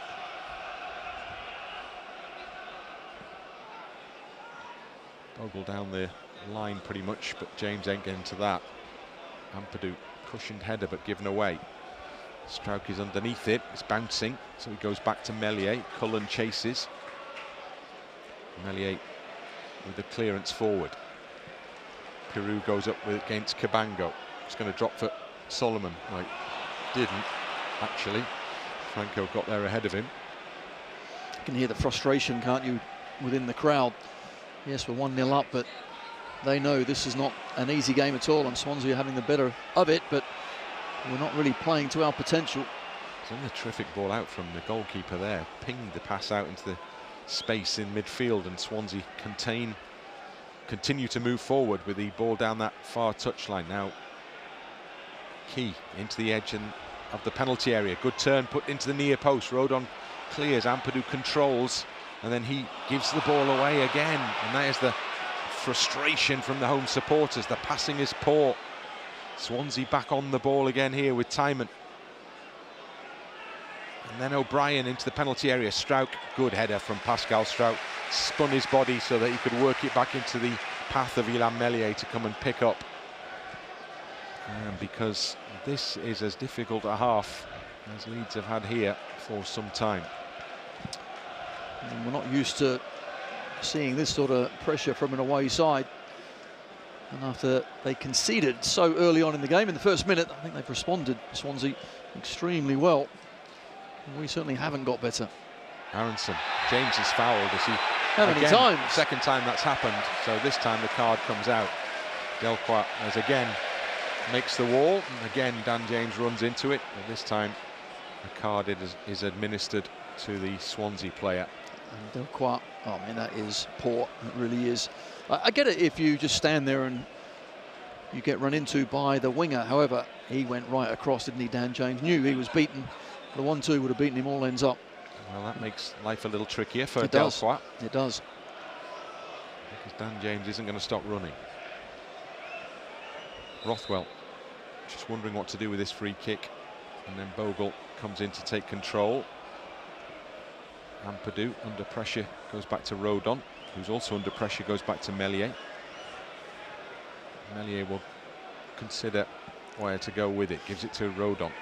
Bogle down the line pretty much, but James ain't getting to that. Ampadu, cushioned header but given away. Struijk is underneath it, it's bouncing, so he goes back to Meslier. Cullen chases. Meslier with the clearance forward. Piroe goes up against Cabango. It's going to drop for Solomon. Like, didn't actually. Franco got there ahead of him. You can hear the frustration, can't you, within the crowd? Yes, we're 1-0 up, but they know this is not an easy game at all, and Swansea are having the better of it, but we're not really playing to our potential. It's only a terrific ball out from the goalkeeper there. Pinged the pass out into the space in midfield, and Swansea continue to move forward with the ball down that far touchline. Now Key into the edge of the penalty area. Good turn put into the near post. Rodon clears, Ampadu controls, and then he gives the ball away again. And that is the frustration from the home supporters. The passing is poor. Swansea back on the ball again here with Tymon. And then O'Brien into the penalty area. Struijk, good header from Pascal Struijk. Spun his body so that he could work it back into the path of Illan Meslier to come and pick up. Because this is as difficult a half as Leeds have had here for some time. And we're not used to seeing this sort of pressure from an away side. And after they conceded so early on in the game, in the first minute, I think they've responded, Swansea, extremely well. And we certainly haven't got better. Aaronson, James is fouled as he... How many times? Second time that's happened, so this time the card comes out. Delcroix as again makes the wall, and again Dan James runs into it, but this time a card is administered to the Swansea player. And Delcroix, oh man, that is poor. It really is. I get it if you just stand there and you get run into by the winger. However, he went right across, didn't he, Dan James? Knew he was beaten. The 1-2 would have beaten him all ends up. Well, that makes life a little trickier for It Delcroix. does. It does. Because Dan James isn't going to stop running. Rothwell just wondering what to do with this free kick. And then Bogle comes in to take control. Ampadu under pressure goes back to Rodon, who's also under pressure, goes back to Meslier. Meslier will consider where to go with it, gives it to Rodon.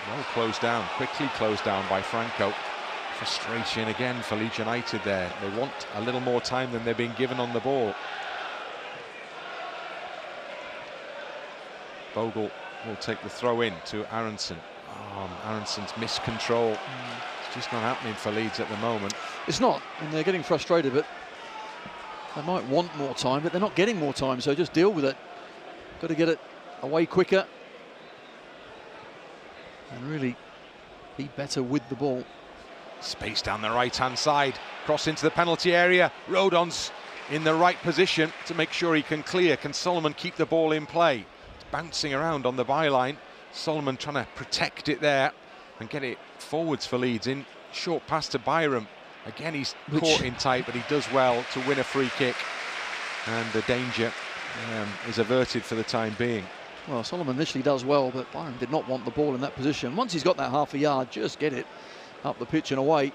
Well closed down, quickly closed down by Franco. Frustration again for Leeds United there. They want a little more time than they're being given on the ball. Bogle will take the throw in to Aaronson. Aaronson's missed control. It's just not happening for Leeds at the moment. It's not, and they're getting frustrated, but they might want more time, but they're not getting more time, so just deal with it. Got to get it away quicker and really be better with the ball. Space down the right-hand side, cross into the penalty area. Rodon's in the right position to make sure he can clear. Can Solomon keep the ball in play? It's bouncing around on the byline. Solomon trying to protect it there and get it forwards for Leeds. In short pass to Byram. Again, he's caught in tight, but he does well to win a free kick. And the danger is averted for the time being. Well, Solomon initially does well, but Byram did not want the ball in that position. Once he's got that half a yard, just get it up the pitch and away.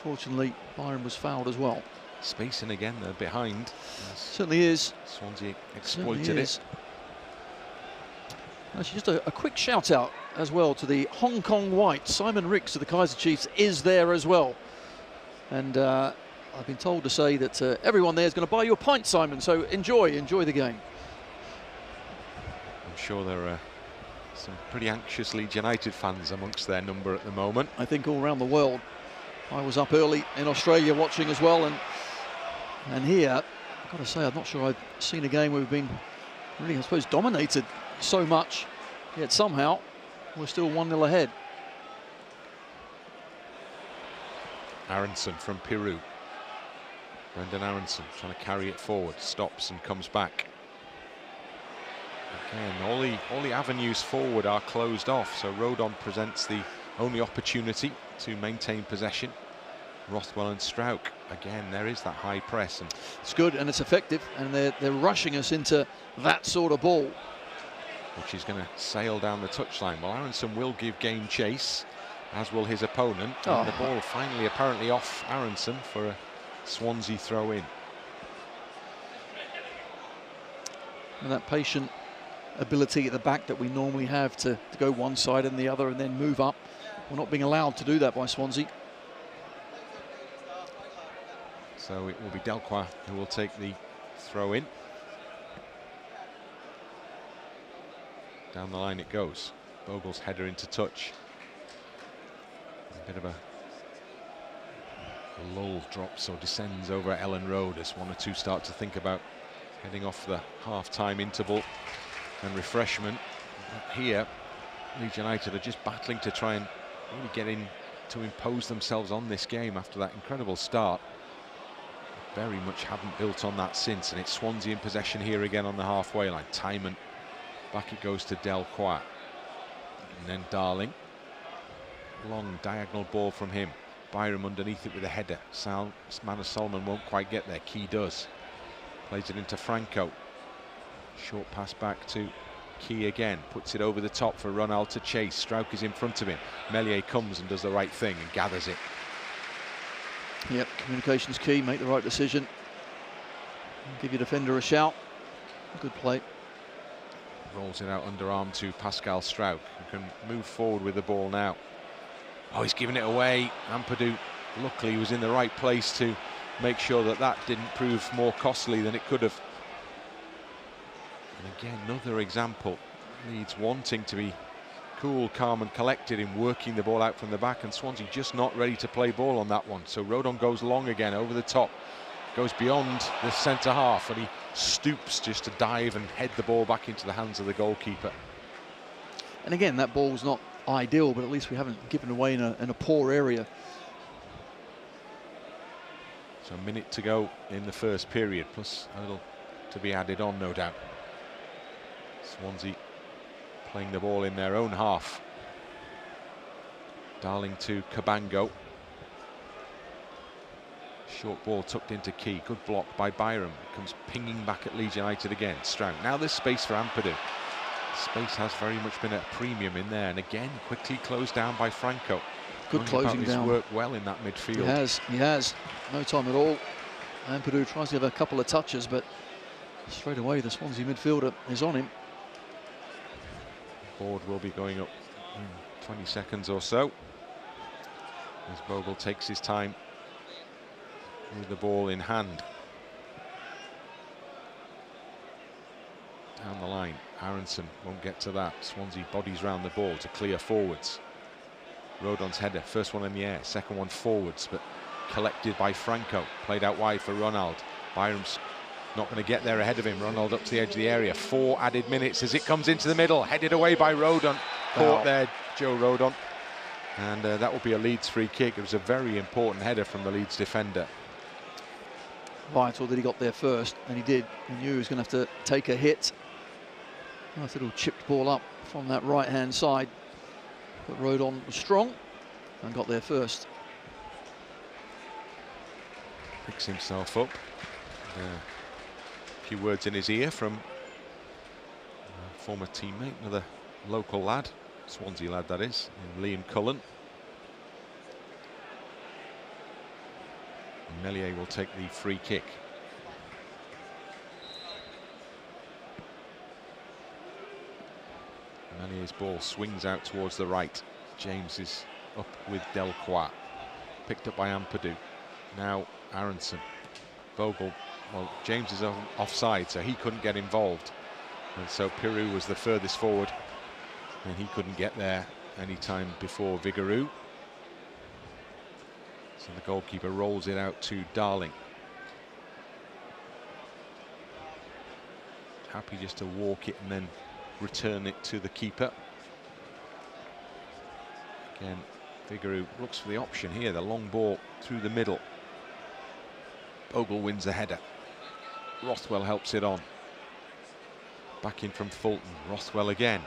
Fortunately, Byram was fouled as well. Spacing again, they're behind. Certainly is. Swansea exploited it. Actually, just a quick shout out as well to the Hong Kong White. Simon Ricks of the Kaiser Chiefs is there as well. And I've been told to say that everyone there is going to buy you a pint, Simon. So enjoy the game. I'm sure there are some pretty anxious Leeds United fans amongst their number at the moment. I think all around the world. I was up early in Australia watching as well, and here, I've got to say, I'm not sure I've seen a game where we've been really, I suppose, dominated so much, yet somehow we're still 1-0 ahead. Aaronson from Piroe. Brendan Aaronson trying to carry it forward, stops and comes back. Again, all the avenues forward are closed off, so Rodon presents the only opportunity to maintain possession. Rothwell and Struijk, again, there is that high press. And it's good and it's effective, and they're rushing us into that sort of ball. Which is going to sail down the touchline. Well, Aaronson will give game chase, as will his opponent. And the ball finally apparently off Aaronson for a Swansea throw-in. And that patient ability at the back that we normally have to go one side and the other and then move up. We're not being allowed to do that by Swansea. So it will be Delcroix who will take the throw in. Down the line it goes. Bogle's header into touch. A bit of a lull drops or descends over Ellen Road as one or two start to think about heading off the half-time interval and refreshment. But here, Leeds United are just battling to try and really get in to impose themselves on this game after that incredible start. Very much haven't built on that since, and it's Swansea in possession here again on the halfway line. Tymon, back it goes to Delcroix, and then Darling. Long diagonal ball from him. Byram underneath it with a header. Manor Solomon won't quite get there. Key does. Plays it into Franco. Short pass back to Key again. Puts it over the top for Ronald to chase. Struijk is in front of him. Meslier comes and does the right thing and gathers it. Yep, communication's key. Make the right decision. Give your defender a shout. Good play. Rolls it out underarm to Pascal Struijk, who can move forward with the ball now. Oh, he's giving it away. Ampadu, luckily, was in the right place to make sure that that didn't prove more costly than it could have. And again, another example. Leeds wanting to be cool, calm and collected in working the ball out from the back, and Swansea just not ready to play ball on that one. So Rodon goes long again over the top, goes beyond the centre half, and he stoops just to dive and head the ball back into the hands of the goalkeeper. And again, that ball's not ideal, but at least we haven't given away in a poor area. So a minute to go in the first period, plus a little to be added on, no doubt. Swansea playing the ball in their own half. Darling to Cabango. Short ball tucked into Key. Good block by Byram. It comes pinging back at Leeds United again. Struijk. Now there's space for Ampadu. Space has very much been at a premium in there, and again quickly closed down by Franco. Good closing down. He's worked well in that midfield. He has. No time at all. Ampadu tries to have a couple of touches, but straight away the Swansea midfielder is on him. Board will be going up in 20 seconds or so, as Bogle takes his time with the ball in hand. Down the line, Aaronson won't get to that. Swansea bodies round the ball to clear forwards. Rodon's header, first one in the air, second one forwards, but collected by Franco. Played out wide for Ronald. Byram's not going to get there ahead of him. Ronald up to the edge of the area. 4 added minutes as it comes into the middle. Headed away by Rodon. Caught there, Joe Rodon. And that will be a Leeds free kick. It was a very important header from the Leeds defender. Vital that he got there first, and he did. He knew he was going to have to take a hit. Nice little chipped ball up from that right-hand side. But Rodon was strong and got there first. Picks himself up. A few words in his ear from a former teammate, another local lad, Swansea lad that is, Liam Cullen. Meslier will take the free kick. Mellier's ball swings out towards the right. James is up with Delcroix. Picked up by Ampadu. Now Aaronson. Bogle. Well, James is offside, so he couldn't get involved. And so Piroe was the furthest forward, and he couldn't get there any time before Vigouroux. So the goalkeeper rolls it out to Darling. Happy just to walk it and then return it to the keeper. Again, Vigouroux looks for the option here, the long ball through the middle. Bogle wins the header. Rothwell helps it on. Back in from Fulton. Rothwell again.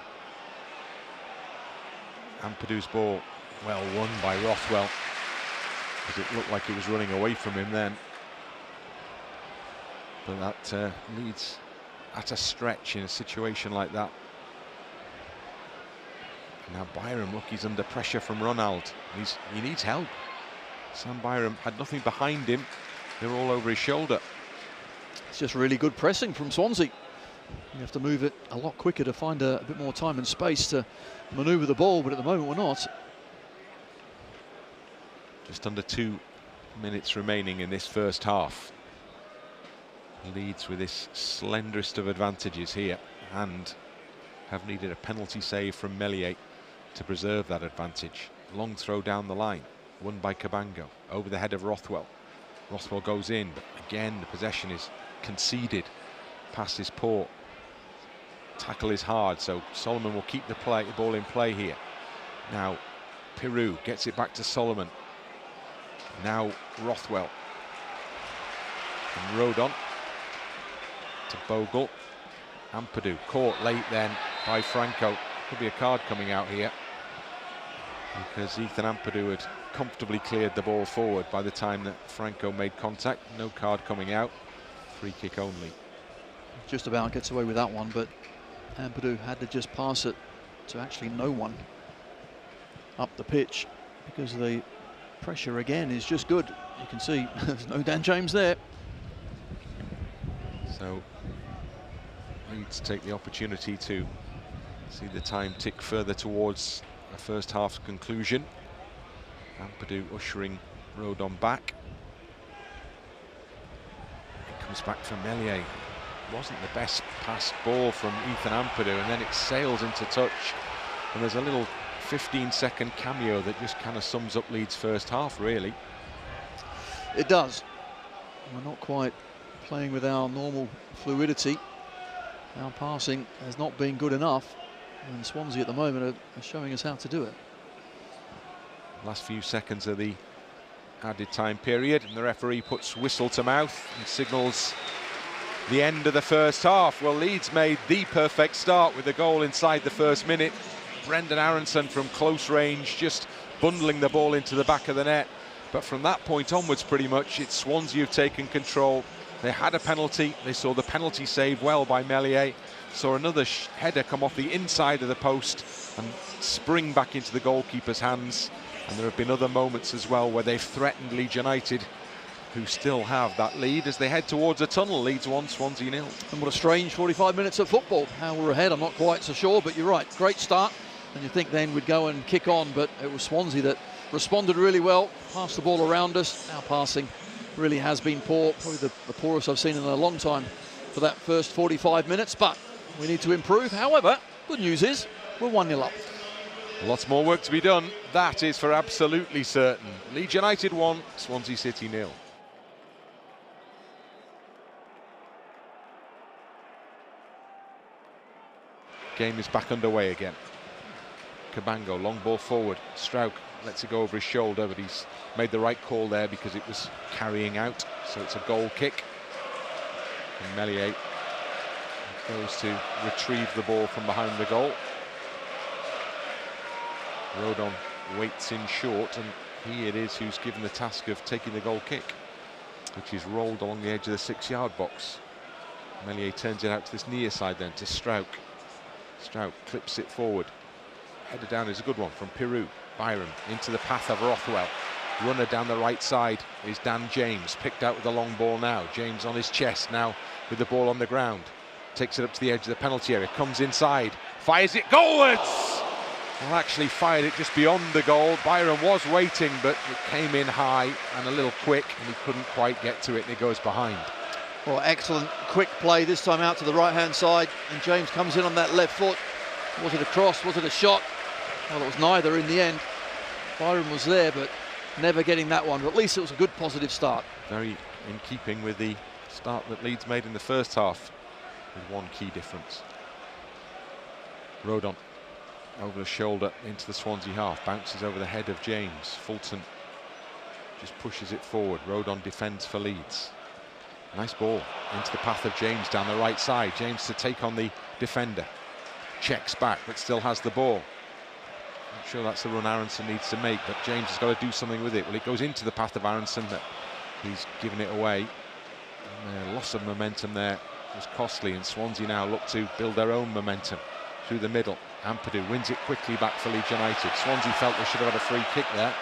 Ampadu's ball, well won by Rothwell, because it looked like he was running away from him then. But that leads at a stretch in a situation like that. Now Byram, look, he's under pressure from Ronald. He needs help. Sam Byram had nothing behind him. They're all over his shoulder. It's just really good pressing from Swansea. You have to move it a lot quicker to find a bit more time and space to manoeuvre the ball, but at the moment we're not. Just under 2 minutes remaining in this first half. Leeds with this slenderest of advantages here, and have needed a penalty save from Meslier to preserve that advantage. Long throw down the line, won by Cabango, over the head of Rothwell. Rothwell goes in, but again the possession is conceded. Pass is poor. Tackle is hard, so Solomon will keep the ball in play here. Now Piroe gets it back to Solomon. Now Rothwell. And Rodon to Bogle. Ampadu caught late then by Franco. Could be a card coming out here, because Ethan Ampadu had comfortably cleared the ball forward by the time that Franco made contact. No card coming out. Free kick only. Just about gets away with that one, but Ampadu had to just pass it to actually no one up the pitch, because the pressure again is just good. You can see there's no Dan James there. So Leeds take the opportunity to see the time tick further towards the first half's conclusion. Ampadu ushering Rodon back. It comes back from Meslier. Wasn't the best passed ball from Ethan Ampadu, and then it sails into touch, and there's a little 15-second cameo that just kind of sums up Leeds' first half, really. It does. We're not quite playing with our normal fluidity. Our passing has not been good enough, and Swansea at the moment are showing us how to do it. Last few seconds of the added time period, and the referee puts whistle to mouth and signals the end of the first half. Well, Leeds made the perfect start with a goal inside the first minute. Brendan Aaronson from close range, just bundling the ball into the back of the net. But from that point onwards, pretty much, it's Swansea who've taken control. They had a penalty. They saw the penalty saved well by Meslier. Saw another header come off the inside of the post and spring back into the goalkeeper's hands. And there have been other moments as well where they've threatened Leeds United, who still have that lead as they head towards a tunnel. Leeds 1, Swansea 0. And what a strange 45 minutes of football. How we're ahead, I'm not quite so sure, but you're right. Great start. And you think then we'd go and kick on, but it was Swansea that responded really well, passed the ball around us. Our passing really has been poor, probably the poorest I've seen in a long time for that first 45 minutes, but we need to improve. However, good news is we're 1-0 up. Lots more work to be done, that is for absolutely certain. Leeds United 1, Swansea City 0. Game is back underway again. Cabango, long ball forward. Struijk lets it go over his shoulder, but he's made the right call there because it was carrying out, so it's a goal kick. And Meslier goes to retrieve the ball from behind the goal. Rodon waits in short, and he it is who's given the task of taking the goal kick, which is rolled along the edge of the 6-yard box. Meslier turns it out to this near side then to Struijk. Struijk clips it forward. Header down is a good one from Piroe. Byram into the path of Rothwell. Runner down the right side is Dan James, picked out with the long ball now. James on his chest now with the ball on the ground. Takes it up to the edge of the penalty area, comes inside, fires it goalwards! Well, actually fired it just beyond the goal. Byram was waiting, but it came in high and a little quick, and he couldn't quite get to it, and it goes behind. Well, excellent quick play this time out to the right-hand side, and James comes in on that left foot. Was it a cross? Was it a shot? Well, it was neither in the end. Byram was there, but never getting that one. But at least it was a good, positive start. Very in keeping with the start that Leeds made in the first half, with one key difference. Rodon over the shoulder into the Swansea half, bounces over the head of James. Fulton just pushes it forward. Rodon defends for Leeds. Nice ball into the path of James down the right side. James to take on the defender. Checks back, but still has the ball. Not sure that's the run Aaronson needs to make, but James has got to do something with it. Well, it goes into the path of Aaronson, but he's given it away. And loss of momentum there was costly, and Swansea now look to build their own momentum through the middle. Ampadu wins it quickly back for Leeds United. Swansea felt they should have had a free kick there.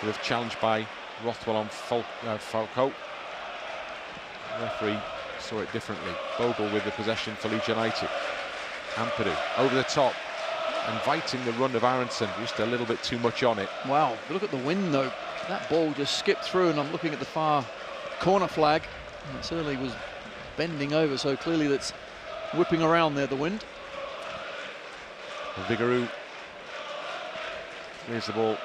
Could have challenged by Rothwell on Franco. The referee saw it differently. Bogle with the possession for Leeds United. Ampadu over the top, inviting the run of Aaronson, just a little bit too much on it. Wow, look at the wind though. That ball just skipped through, and I'm looking at the far corner flag, and it certainly was bending over, so clearly that's whipping around there, the wind. Vigouroux clears the ball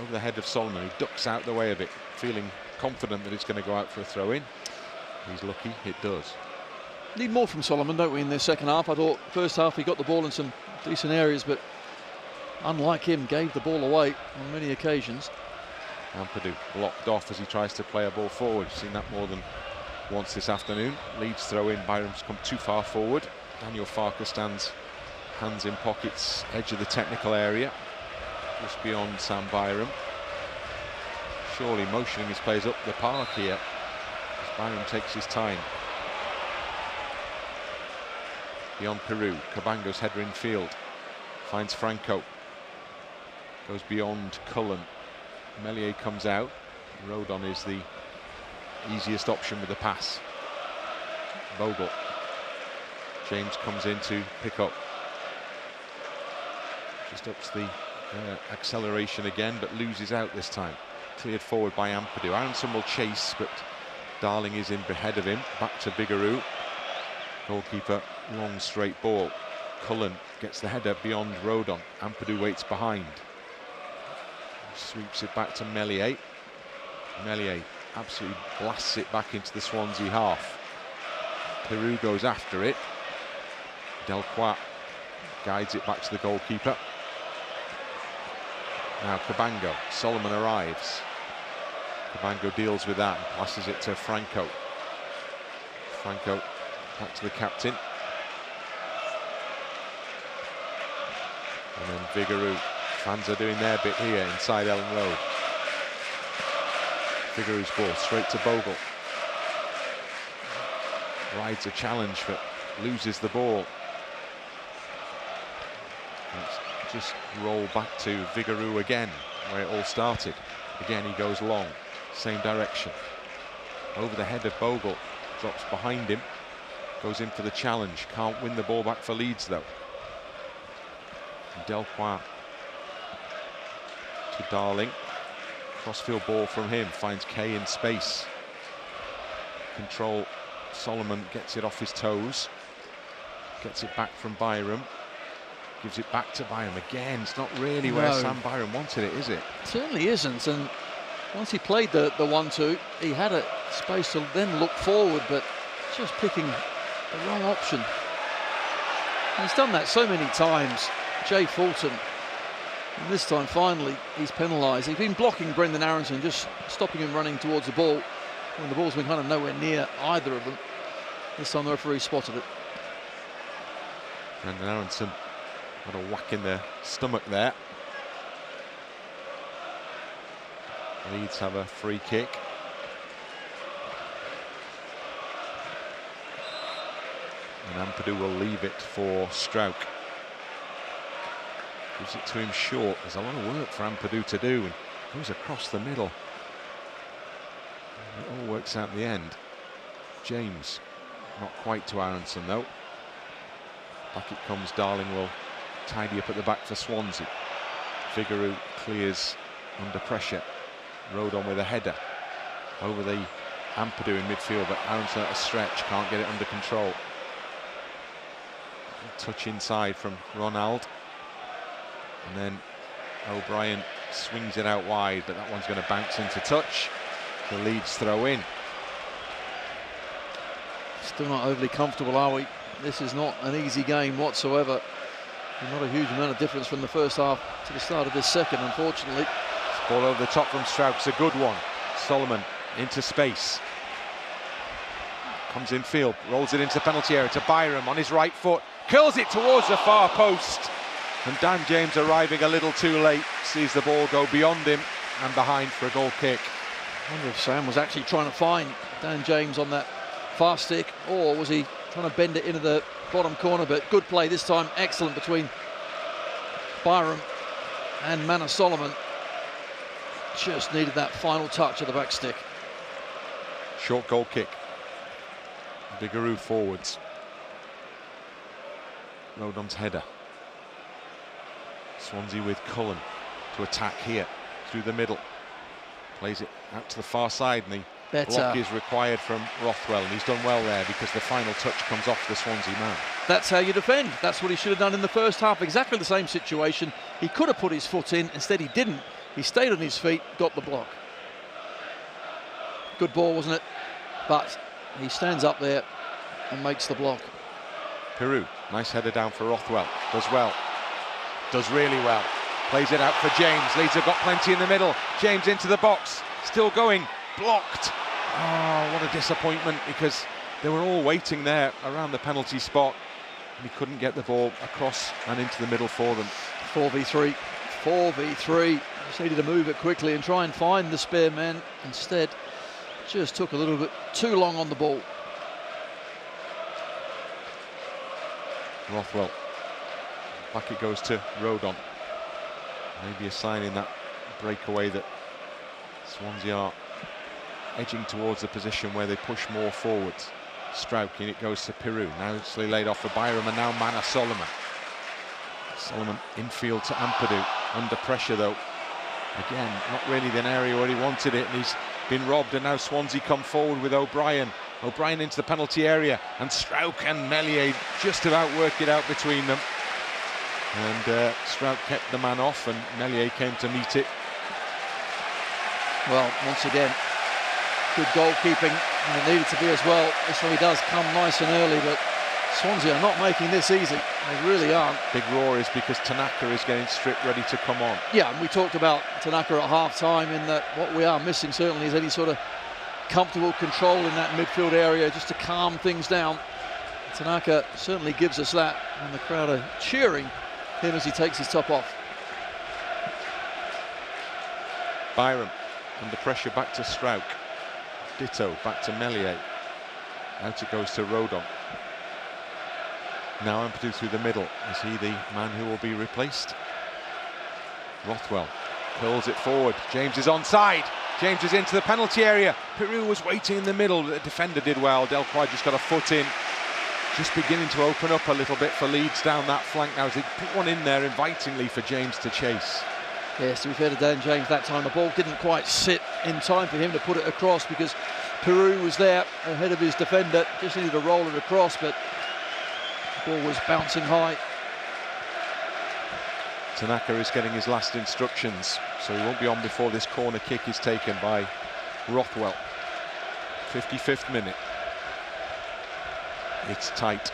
over the head of Solomon, who ducks out the way of it, feeling confident that it's going to go out for a throw-in. He's lucky, it does. Need more from Solomon, don't we, in this second half? I thought first half he got the ball in some decent areas, but unlike him, gave the ball away on many occasions. Ampadu blocked off as he tries to play a ball forward. Seen that more than once this afternoon. Leeds throw in, Byram's come too far forward. Daniel Farker stands hands in pockets, edge of the technical area, just beyond Sam Byram. Surely motioning his players up the park here as Byram takes his time. Beyond Piroe, Cabango's header in field, finds Franco, goes beyond Cullen. Meslier comes out. Rodon is the easiest option with the pass. Bogle. James comes in to pick up. Just ups the acceleration again, but loses out this time. Cleared forward by Ampadu. Aaronson will chase, but Darling is in ahead of him. Back to Vigouroux. Goalkeeper, long straight ball. Cullen gets the header beyond Rodon. Ampadu waits behind. Sweeps it back to Meslier. Meslier absolutely blasts it back into the Swansea half. Piroe goes after it. Delcroix guides it back to the goalkeeper. Now Cabango. Solomon arrives. Cabango deals with that and passes it to Franco. Franco back to the captain. And then Vigouroux. Fans are doing their bit here inside Ellen Road. Vigouroux's ball straight to Bogle. Rides a challenge but loses the ball. Let's just roll back to Vigouroux again, where it all started. Again he goes long, same direction. Over the head of Bogle, drops behind him, goes in for the challenge. Can't win the ball back for Leeds though. Delcroix to Darling. Crossfield ball from him, finds Kay in space. Control, Solomon gets it off his toes. Gets it back from Byram. Gives it back to Byram again. It's not really where Sam Byram wanted it, is it? It certainly isn't. And once he played the 1-2, he had a space to then look forward, but just picking the wrong option. And he's done that so many times. Jay Fulton. And this time, finally, he's penalised. He's been blocking Brendan Aaronson, just stopping him running towards the ball when the ball's been kind of nowhere near either of them. This time the referee spotted it. Brendan Aaronson got a whack in the stomach there. Leeds have a free kick. And Ampadu will leave it for Struijk. Gives it to him short. There's a lot of work for Ampadu to do, and goes across the middle. It all works out in the end. James, not quite to Aaronson though. Back it comes. Darling will tidy up at the back for Swansea. Vigouroux clears under pressure. Rodon with a header over the Ampadu in midfield, but Aaronson at a stretch, can't get it under control. A touch inside from Ronald. And then O'Brien swings it out wide, but that one's going to bounce into touch. The Leeds throw in. Still not overly comfortable, are we? This is not an easy game whatsoever. Not a huge amount of difference from the first half to the start of this second, unfortunately. Ball over the top from Struijk, it's a good one. Solomon into space. Comes in field, rolls it into the penalty area to Byram on his right foot. Curls it towards the far post. And Dan James, arriving a little too late, sees the ball go beyond him and behind for a goal kick. I wonder if Sam was actually trying to find Dan James on that far stick, or was he trying to bend it into the bottom corner? But good play this time, excellent between Byram and Mana Solomon. Just needed that final touch of the back stick. Short goal kick. Vigouroux forwards. Rodon's header. Swansea with Cullen to attack here through the middle. Plays it out to the far side, and the block is required from Rothwell, and he's done well there because the final touch comes off the Swansea man. That's how you defend. That's what he should have done in the first half. Exactly the same situation. He could have put his foot in, instead he didn't. He stayed on his feet, got the block. Good ball, wasn't it? But he stands up there and makes the block. Piroe, nice header down for Rothwell. Does well. Does really well. Plays it out for James. Leeds have got plenty in the middle. James into the box. Still going. Blocked. Oh, what a disappointment, because they were all waiting there around the penalty spot. And he couldn't get the ball across and into the middle for them. 4v3. 4v3. Just needed to move it quickly and try and find the spare man. Instead, just took a little bit too long on the ball. Rothwell. Back it goes to Rodon. Maybe a sign in that breakaway that Swansea are edging towards the position where they push more forwards. Struijk, and it goes to Piroe. Now it's laid off for Byram, and now Mana Solomon. Solomon infield to Ampadu. Under pressure though. Again, not really the area where he wanted it, and he's been robbed, and now Swansea come forward with O'Brien. O'Brien into the penalty area, and Struijk and Meslier just about work it out between them. And Struijk kept the man off, and Meslier came to meet it. Well, once again, good goalkeeping, and it needed to be as well. This one he does come nice and early, but Swansea are not making this easy. They really aren't. Big roar is because Tanaka is getting stripped, ready to come on. Yeah, and we talked about Tanaka at half-time, in that what we are missing certainly is any sort of comfortable control in that midfield area just to calm things down. Tanaka certainly gives us that, and the crowd are cheering him as he takes his top off. Byram under pressure, back to Struijk. Ditto, back to Meslier. Out it goes to Rodon. Now Ampadu through the middle. Is he the man who will be replaced? Rothwell curls it forward. James is onside. James is into the penalty area. Piroe was waiting in the middle. The defender did well. Delcroix just got a foot in. Just beginning to open up a little bit for Leeds down that flank now as he put one in there invitingly for James to chase. Yes, to be fair to Dan James, that time the ball didn't quite sit in time for him to put it across, because Piroe was there ahead of his defender. Just needed to roll it across, but the ball was bouncing high. Tanaka is getting his last instructions, so he won't be on before this corner kick is taken by Rothwell. 55th minute. It's tight.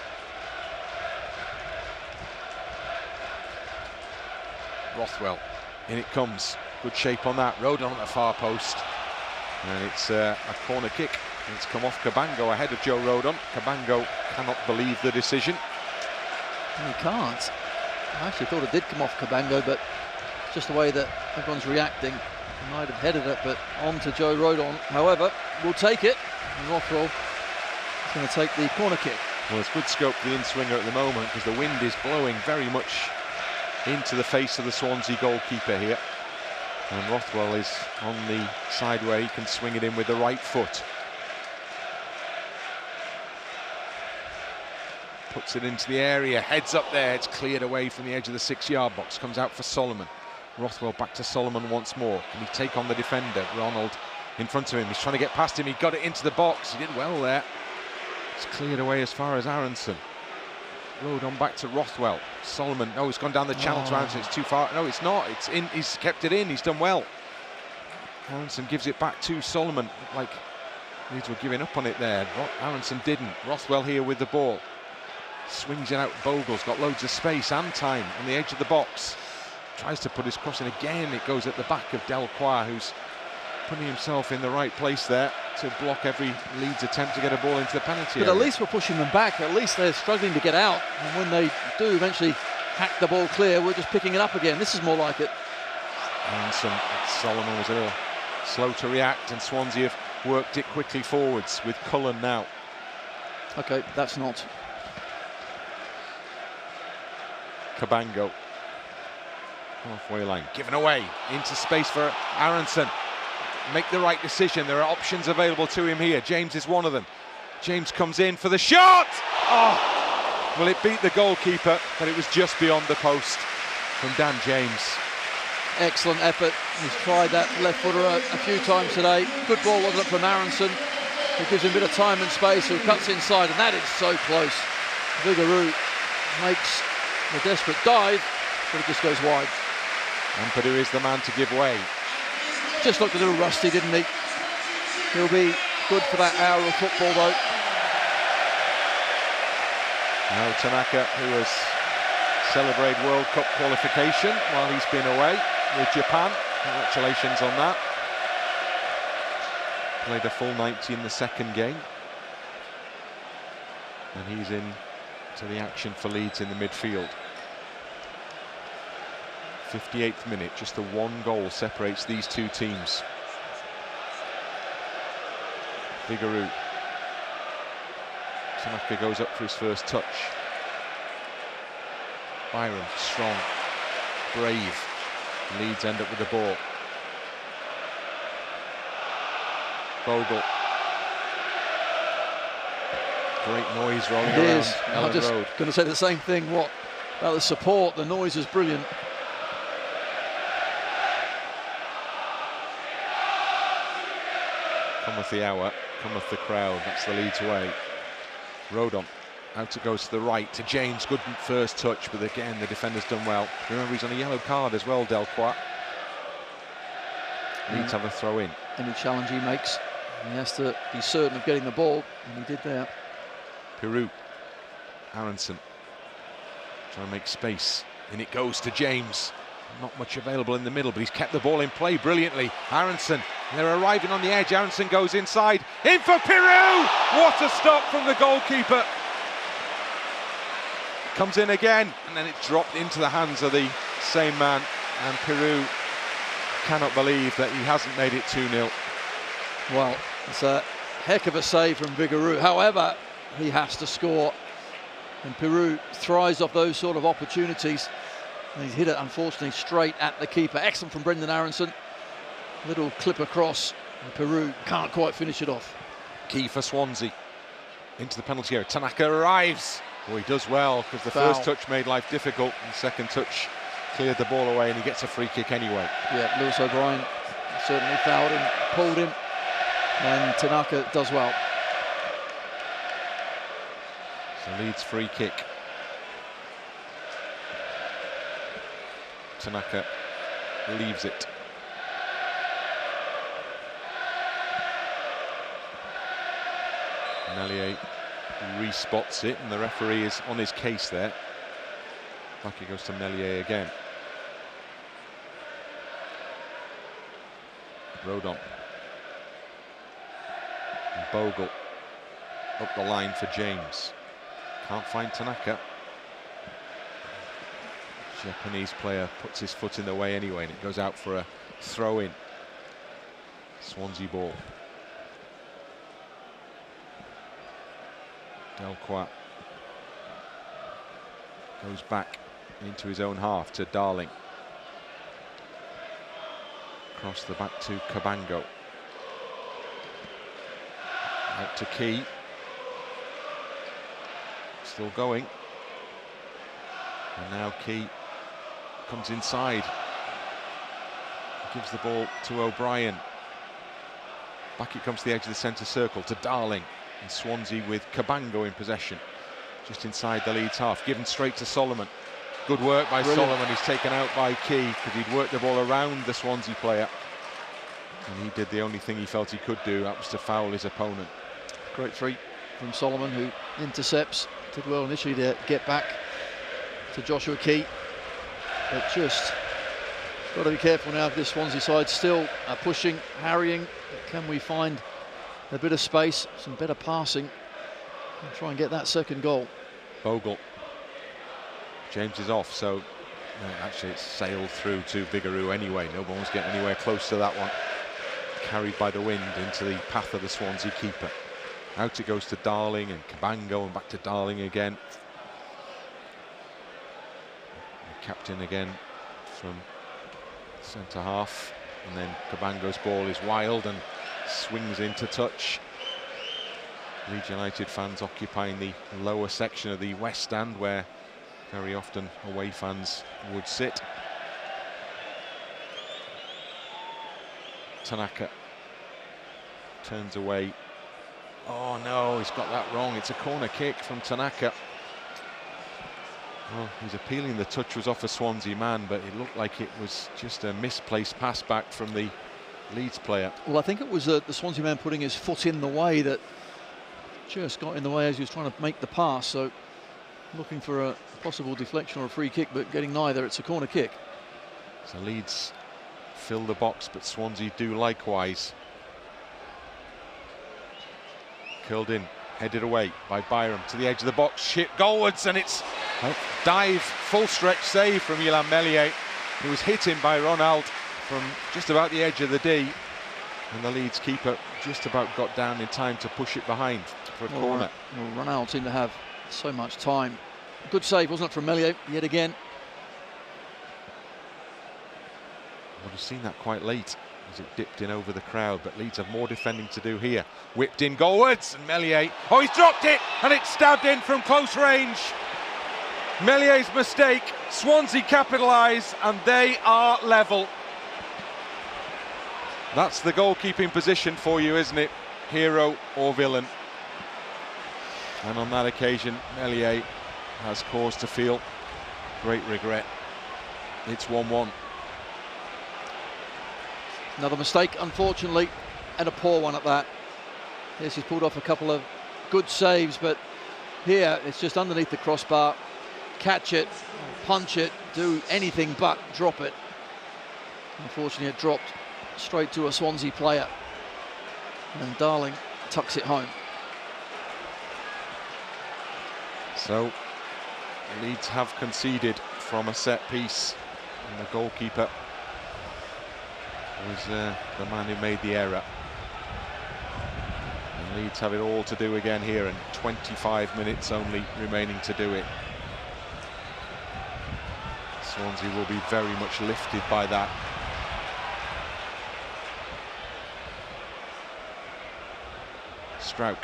Rothwell, in it comes. Good shape on that. Rodon at the far post. And it's a corner kick. It's come off Cabango ahead of Joe Rodon. Cabango cannot believe the decision. He can't. I actually thought it did come off Cabango, but just the way that everyone's reacting, he might have headed it, but on to Joe Rodon. However, we'll take it. And Rothwell is going to take the corner kick. Well, it's good scope for the in-swinger at the moment, because the wind is blowing very much into the face of the Swansea goalkeeper here. And Rothwell is on the side where he can swing it in with the right foot. Puts it into the area, heads up there, it's cleared away from the edge of the 6-yard box, comes out for Solomon. Rothwell back to Solomon once more. Can he take on the defender? Ronald in front of him, he's trying to get past him, he got it into the box, he did well there. It's cleared away as far as Aaronson. Rodon back to Rothwell. Solomon, no, he's gone down the channel to Aaronson, it's too far. No, it's not, it's in, he's kept it in, he's done well. Aaronson gives it back to Solomon, like Leeds were giving up on it there. Aaronson didn't. Rothwell here with the ball. Swings it out, Bogle's got loads of space and time on the edge of the box. Tries to put his cross in again, it goes at the back of Delcroix, who's putting himself in the right place there to block every Leeds attempt to get a ball into the penalty area. But at least we're pushing them back, at least they're struggling to get out, and when they do eventually hack the ball clear, we're just picking it up again. This is more like it. Aaronson, Solomon was a little slow to react, and Swansea have worked it quickly forwards with Cullen now. Okay, that's not. Cabango, halfway line, given away into space for Aaronson. Make the right decision. There are options available to him here. James is one of them. James comes in for the shot. Oh, well, it beat the goalkeeper, but it was just beyond the post from Dan James. Excellent effort. He's tried that left footer a few times today. Good ball, wasn't it, from Aaronson? It gives him a bit of time and space, who cuts inside, and that is so close. Vigouroux makes the desperate dive, but it just goes wide. Ampadu is the man to give way. Just looked a little rusty, didn't he? He'll be good for that hour of football, though. Now Tanaka, who has celebrated World Cup qualification while he's been away with Japan. Congratulations on that. Played a full 90 in the second game. And he's in to the action for Leeds in the midfield. 58th minute, just the one goal separates these two teams. Vigouroux. Tanaka goes up for his first touch. Byram, strong, brave. Leeds end up with the ball. Bogle. Great noise rolling around Ellen I'm just Road. going to say the same thing. What about the support? The noise is brilliant. Cometh the hour, cometh the crowd. That's the Leeds way. Rodon, out it goes to the right to James. Good first touch, but again the defender's done well. Remember, he's on a yellow card as well, Delcroix. Leeds have a throw in. Any challenge he makes, he has to be certain of getting the ball, and he did there. Piroe Aaronson trying to make space, and it goes to James. Not much available in the middle, but he's kept the ball in play brilliantly. Aaronson, they're arriving on the edge. Aaronson goes inside, in for Piroe! What a stop from the goalkeeper. Comes in again, and then it's dropped into the hands of the same man, and Piroe cannot believe that he hasn't made it 2-0. Well, it's a heck of a save from Vigouroux. However, he has to score, and Piroe thrives off those sort of opportunities. And he's hit it, unfortunately, straight at the keeper. Excellent from Brendan Aaronson. Little clip across, and Piroe can't quite finish it off. Key for Swansea. Into the penalty area. Tanaka arrives. Oh, he does well, because the Foul. first touch made life difficult, and the second touch cleared the ball away, and he gets a free kick anyway. Yeah, Lewis O'Brien certainly fouled him, pulled him, and Tanaka does well. So Leeds free kick. Tanaka leaves it. Meslier respots it, and the referee is on his case there. Back it goes to Meslier again. Rodon. And Bogle up the line for James. Can't find Tanaka. Japanese player puts his foot in the way anyway, and it goes out for a throw-in. Swansea ball. Delcroix goes back into his own half to Darling. Across the back to Cabango. Out to Key. Still going. And now Key comes inside. Gives the ball to O'Brien. Back it comes to the edge of the centre circle to Darling. And Swansea with Cabango in possession. Just inside the Leeds half. Given straight to Solomon. Good work by Brilliant. Solomon. He's taken out by Key because he'd worked the ball around the Swansea player. And he did the only thing he felt he could do. That was to foul his opponent. Great free from Solomon, who intercepts. Did well initially to get back to Joshua Key. But just got to be careful now of this Swansea side. Still pushing, harrying. Can we find a bit of space, some better passing, and try and get that second goal? Bogle. James is off, so actually it's sailed through to Vigouroux anyway. No one was getting anywhere close to that one. Carried by the wind into the path of the Swansea keeper. Out it goes to Darling and Cabango, and back to Darling again. The captain again from centre half, and then Cabango's ball is wild and swings into touch. Leeds United fans occupying the lower section of the West Stand, where very often away fans would sit. Tanaka turns away. Oh no, he's got that wrong. It's a corner kick from Tanaka. Well, he's appealing the touch was off a Swansea man, but it looked like it was just a misplaced pass back from the Leeds player. Well, I think it was the Swansea man putting his foot in the way that just got in the way as he was trying to make the pass. So looking for a possible deflection or a free kick, but getting neither. It's a corner kick. So Leeds fill the box, but Swansea do likewise. Curled in, headed away by Byram to the edge of the box, shit goalwards, and it's a dive, full stretch save from Illan Meslier, who was hit in by Ronald from just about the edge of the D, and the Leeds keeper just about got down in time to push it behind for a corner. Well, Ronald seemed to have so much time. Good save, wasn't it, from Meslier yet again? Would have seen that quite late as it dipped in over the crowd, but Leeds have more defending to do here. Whipped in goalwards, and Meslier, oh, he's dropped it, and it's stabbed in from close range. Mellier's mistake, Swansea capitalise, and they are level. That's the goalkeeping position for you, isn't it? Hero or villain. And on that occasion, Meslier has cause to feel great regret. It's 1-1. Another mistake, unfortunately, and a poor one at that. Yes, he's pulled off a couple of good saves, but Here, it's just underneath the crossbar. Catch it, punch it, do anything but drop it. Unfortunately, it dropped straight to a Swansea player. And Darling tucks it home. So, Leeds have conceded from a set piece. And the goalkeeper was the man who made the error. And Leeds have it all to do again here, and 25 minutes only remaining to do it. Swansea will be very much lifted by that. Struijk.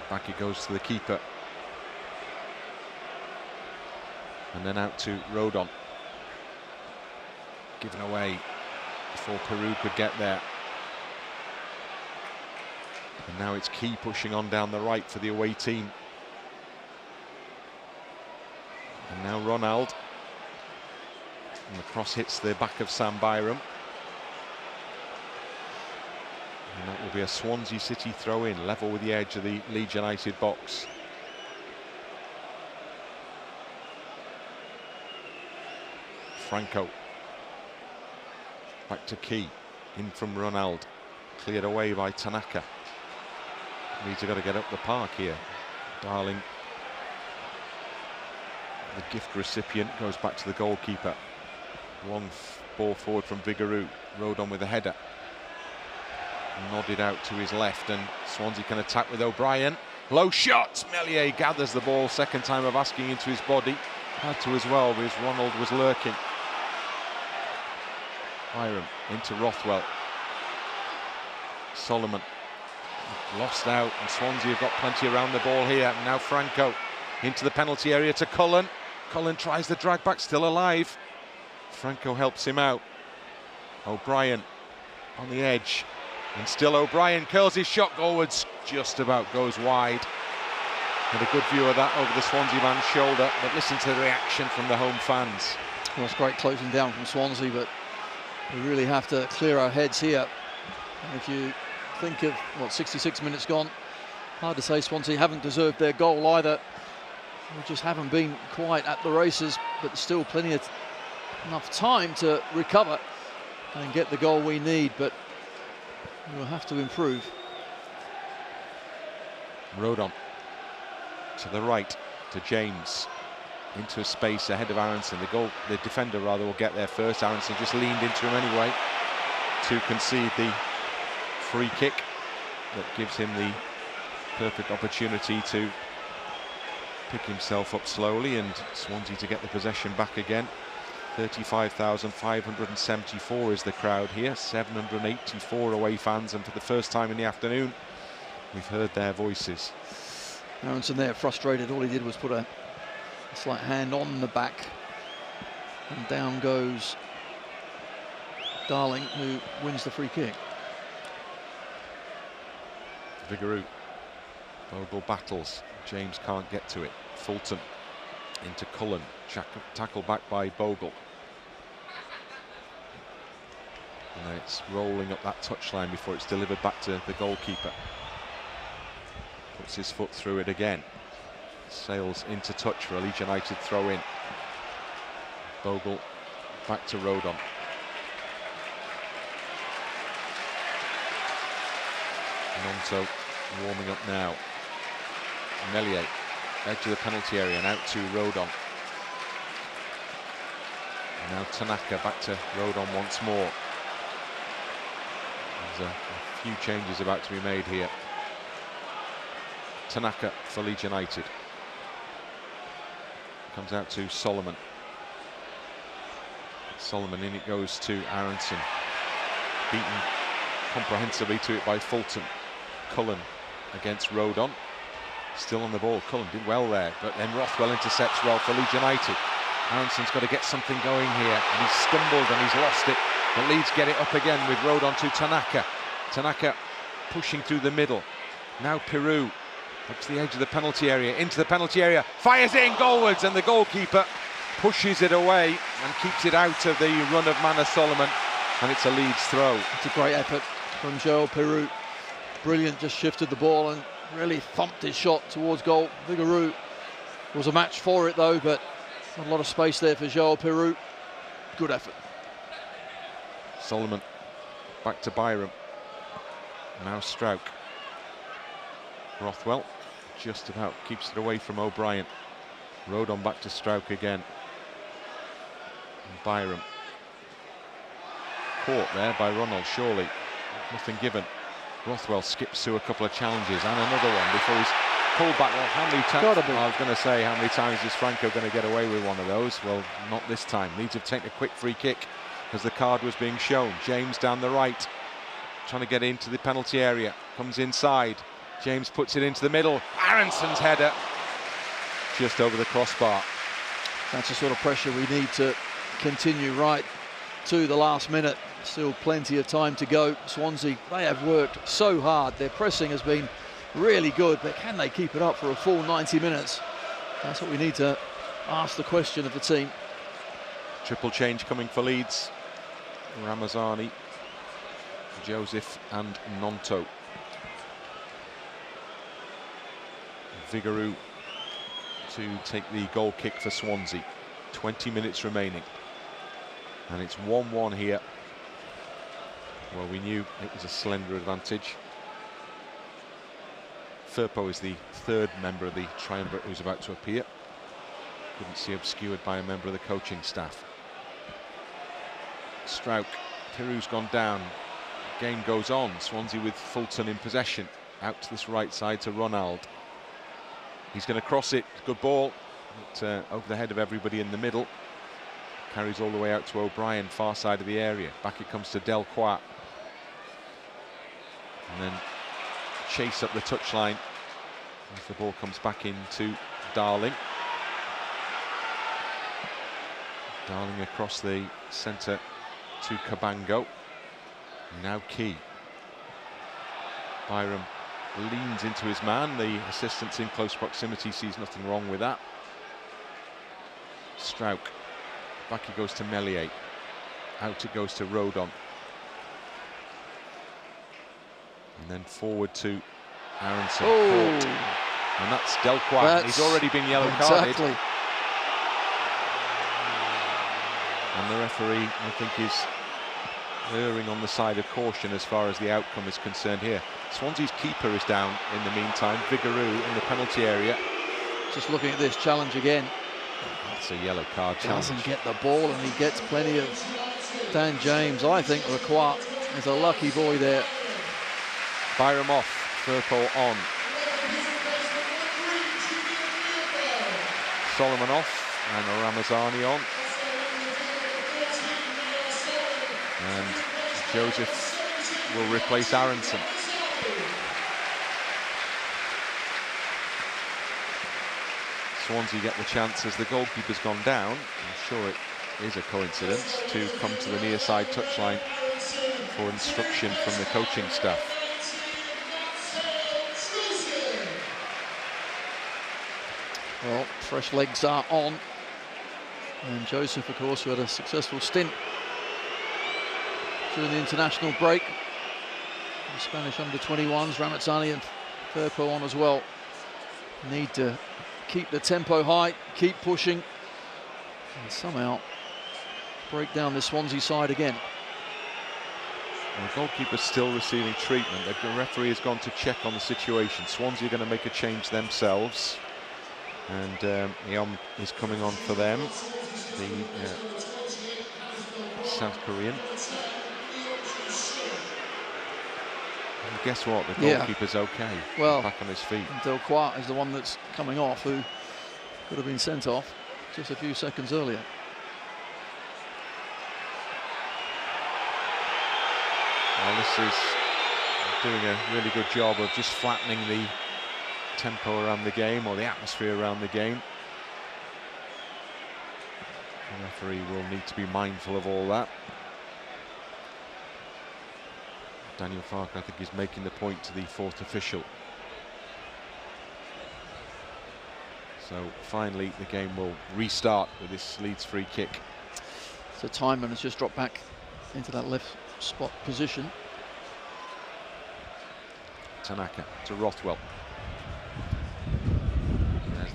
Back he goes to the keeper. And then out to Rodon. Given away before Piroe could get there. And now it's Key pushing on down the right for the away team. And now Ronald. And the cross hits the back of Sam Byram. And that will be a Swansea City throw-in, level with the edge of the Leeds United box. Franco. Back to Key. In from Ronald. Cleared away by Tanaka. Leeds have got to get up the park here. Darling, the gift recipient, goes back to the goalkeeper. Long ball forward from Vigouroux. Rodon with a header. Nodded out to his left, and Swansea can attack with O'Brien. Low shot. Meslier gathers the ball, second time of asking into his body. Had to as well, because Ronald was lurking. Byram into Rothwell. Solomon lost out, and Swansea have got plenty around the ball here. And now Franco into the penalty area to Cullen. Cullen tries the drag back, still alive. Franco helps him out. O'Brien on the edge. And still O'Brien curls his shot goalwards, just about goes wide. Had a good view of that over the Swansea man's shoulder, but listen to the reaction from the home fans. Well, it's great closing down from Swansea, but we really have to clear our heads here. And if you think of, what, 66 minutes gone, hard to say Swansea haven't deserved their goal either. We just haven't been quite at the races, but still plenty of enough time to recover and get the goal we need, but we'll have to improve. Rodon to the right to James, into a space ahead of Aaronson. The defender rather will get there first. Aaronson just leaned into him anyway to concede the free kick that gives him the perfect opportunity to pick himself up slowly, and Swansea to get the possession back again. 35,574 is the crowd here, 784 away fans, and for the first time in the afternoon we've heard their voices. Aaronson there frustrated, all he did was put a slight hand on the back, and down goes Darling, who wins the free kick. Vigouroux. Bogle battles, James can't get to it. Fulton into Cullen, tackled back by Bogle. And it's rolling up that touchline before it's delivered back to the goalkeeper. Puts his foot through it again. Sails into touch for a Leeds United throw in. Bogle back to Rodon. Gnonto warming up now. Meslier, edge of the penalty area, and out to Rodon. And now Tanaka back to Rodon once more. There's a few changes about to be made here. Tanaka for Leeds United. Comes out to Solomon. Solomon, in it goes to Aaronson. Beaten comprehensively to it by Fulton. Cullen against Rodon. Still on the ball. Cullen did well there, but then Rothwell intercepts well for Leeds United. Aaronson's got to get something going here, and he's stumbled and he's lost it. But Leeds get it up again with Rodon to Tanaka. Tanaka pushing through the middle. Now Piroe up to the edge of the penalty area, into the penalty area, fires it in goalwards, and the goalkeeper pushes it away and keeps it out of the run of Manor Solomon, and it's a Leeds throw. It's a great effort from Joel Piroe. Brilliant, just shifted the ball and really thumped his shot towards goal. Vigouroux was a match for it though, but not a lot of space there for João Piroe. Good effort. Solomon back to Byram. Now Struijk. Rothwell just about keeps it away from O'Brien. Rodon back to Struijk again. And Byram. Caught there by Ronald, surely. Nothing given. Rothwell skips through a couple of challenges and another one before he's pulled back. Well, how many times? I was going to say, how many times is Franco going to get away with one of those? Well, not this time. Leeds have taken a quick free kick as the card was being shown. James down the right, trying to get into the penalty area. Comes inside. James puts it into the middle. Aaronson's header just over the crossbar. That's the sort of pressure we need to continue right to the last minute. Still plenty of time to go. Swansea, they have worked so hard. Their pressing has been really good, but can they keep it up for a full 90 minutes? That's what we need to ask the question of the team. Triple change coming for Leeds. Ramazani, Joseph and Gnonto. Vigouroux to take the goal kick for Swansea. 20 minutes remaining. And it's 1-1 here. Well, we knew it was a slender advantage. Firpo is the third member of the triumvirate who's about to appear. Couldn't see obscured by a member of the coaching staff. Struijk, Piroue's gone down. Game goes on. Swansea with Fulton in possession. Out to this right side to Ronald. He's going to cross it. Good ball. But, over the head of everybody in the middle. Carries all the way out to O'Brien, far side of the area. Back it comes to Delcroix. And then chase up the touchline as the ball comes back into Darling. Darling across the centre to Cabango. Now Key. Byram leans into his man. The assistant's in close proximity, sees nothing wrong with that. Struijk. Back he goes to Meslier. Out it goes to Rodon. And then forward to Aaronson. Oh. And that's Delcroix. He's already been yellow carded. Exactly. And the referee, I think, is erring on the side of caution as far as the outcome is concerned here. Swansea's keeper is down in the meantime. Vigouroux in the penalty area. Just looking at this challenge again. That's a yellow card challenge. Doesn't get the ball and he gets plenty of Dan James. I think Delcroix is a lucky boy there. Byram off, Firpo on. Solomon off and Ramazani on. And Joseph will replace Aaronson. Swansea get the chance as the goalkeeper's gone down. I'm sure it is a coincidence to come to the near side touchline for instruction from the coaching staff. Well, fresh legs are on. And Joseph, of course, who had a successful stint during the international break. The Spanish under-21s, Ramazani and Firpo on as well. Need to keep the tempo high, keep pushing, and somehow break down the Swansea side again. And the goalkeeper's still receiving treatment. The referee has gone to check on the situation. Swansea are going to make a change themselves. And Yom is coming on for them, the South Korean. And guess what? The goalkeeper's okay. Well, back on his feet. Delcroix is the one that's coming off, who could have been sent off just a few seconds earlier. Well, this is doing a really good job of just flattening the tempo around the game, or the atmosphere around the game. The referee will need to be mindful of all that. Daniel Farke, I think, is making the point to the fourth official. So finally the game will restart with this Leeds free kick. So Tymon has just dropped back into that left spot position. Tanaka to Rothwell.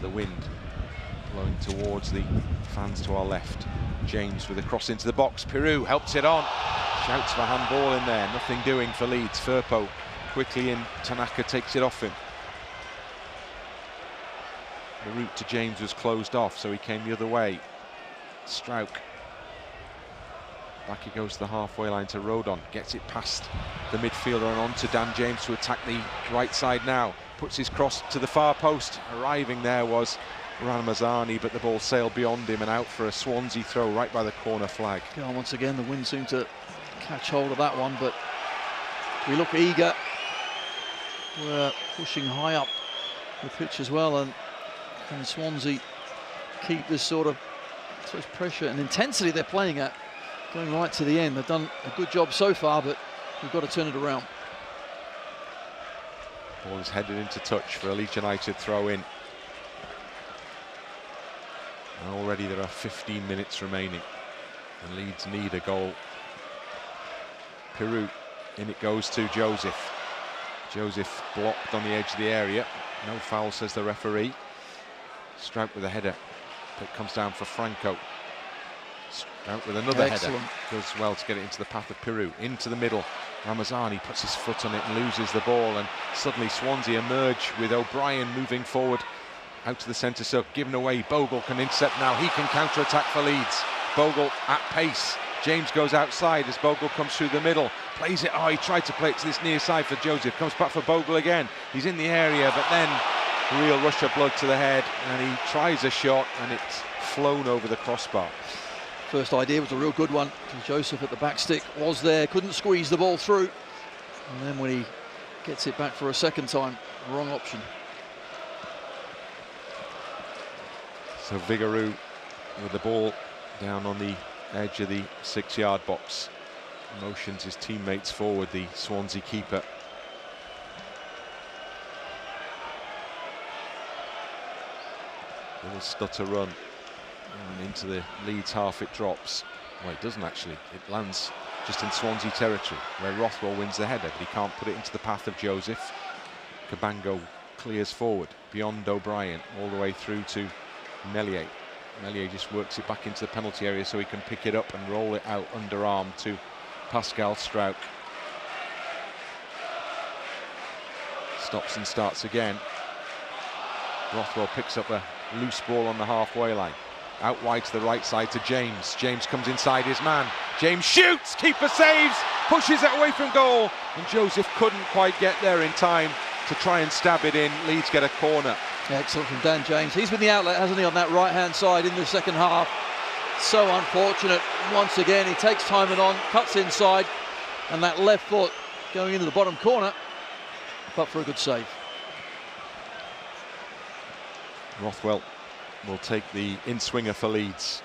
the wind blowing towards the fans to our left. James with a cross into the box. Piroe helps it on. Shouts for handball in there. Nothing doing for Leeds. Firpo quickly in. Tanaka takes it off him. The route to James was closed off, so he came the other way. Struijk. Back he goes to the halfway line to Rodon. Gets it past the midfielder and on to Dan James to attack the right side now. Puts his cross to the far post. Arriving there was Ramazani, but the ball sailed beyond him and out for a Swansea throw right by the corner flag. Yeah, once again, the wind seemed to catch hold of that one, but we look eager. We're pushing high up the pitch as well, and can Swansea keep this sort of pressure and intensity they're playing at going right to the end? They've done a good job so far, but we've got to turn it around. Ball is headed into touch for a Leeds United throw in. And already there are 15 minutes remaining, and Leeds need a goal. Piroe, in it goes to Joseph. Joseph blocked on the edge of the area. No foul, says the referee. Struijk with a header that comes down for Franco. Struijk with another header. Does well to get it into the path of Piroe. Into the middle. Ramazani puts his foot on it and loses the ball, and suddenly Swansea emerge with O'Brien moving forward out to the centre circle, given away. Bogle can intercept now. He can counter-attack for Leeds. Bogle at pace. James goes outside as Bogle comes through the middle. Plays it. Oh, he tried to play it to this near side for Joseph. Comes back for Bogle again. He's in the area, but then a real rush of blood to the head, and he tries a shot, and it's flown over the crossbar. First idea was a real good one. Joseph at the back stick was there, couldn't squeeze the ball through. And then when he gets it back for a second time, wrong option. So Vigouroux with the ball down on the edge of the 6-yard box. Motions his teammates forward, the Swansea keeper. Little stutter run. And into the Leeds half it drops. Well, it doesn't actually. It lands just in Swansea territory, where Rothwell wins the header, but he can't put it into the path of Joseph. Cabango clears forward beyond O'Brien, all the way through to Meslier. Meslier just works it back into the penalty area so he can pick it up and roll it out underarm to Pascal Struijk. Stops and starts again. Rothwell picks up a loose ball on the halfway line. Out wide to the right side to James. James comes inside his man. James shoots, keeper saves, pushes it away from goal, and Joseph couldn't quite get there in time to try and stab it in. Leeds get a corner. Excellent from Dan James. He's been the outlet, hasn't he, on that right-hand side in the second half. So unfortunate. Once again, he takes Tymon on, cuts inside, and that left foot going into the bottom corner, but for a good save. Rothwell will take the in-swinger for Leeds.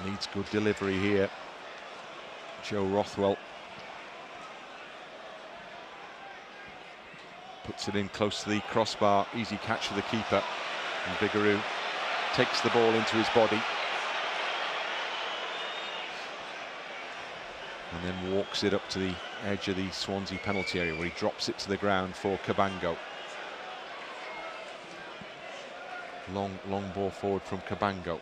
Leeds good delivery here. Joe Rothwell puts it in close to the crossbar. Easy catch for the keeper. And Vigouroux takes the ball into his body. And then walks it up to the edge of the Swansea penalty area, where he drops it to the ground for Cabango. Long ball forward from Cabango.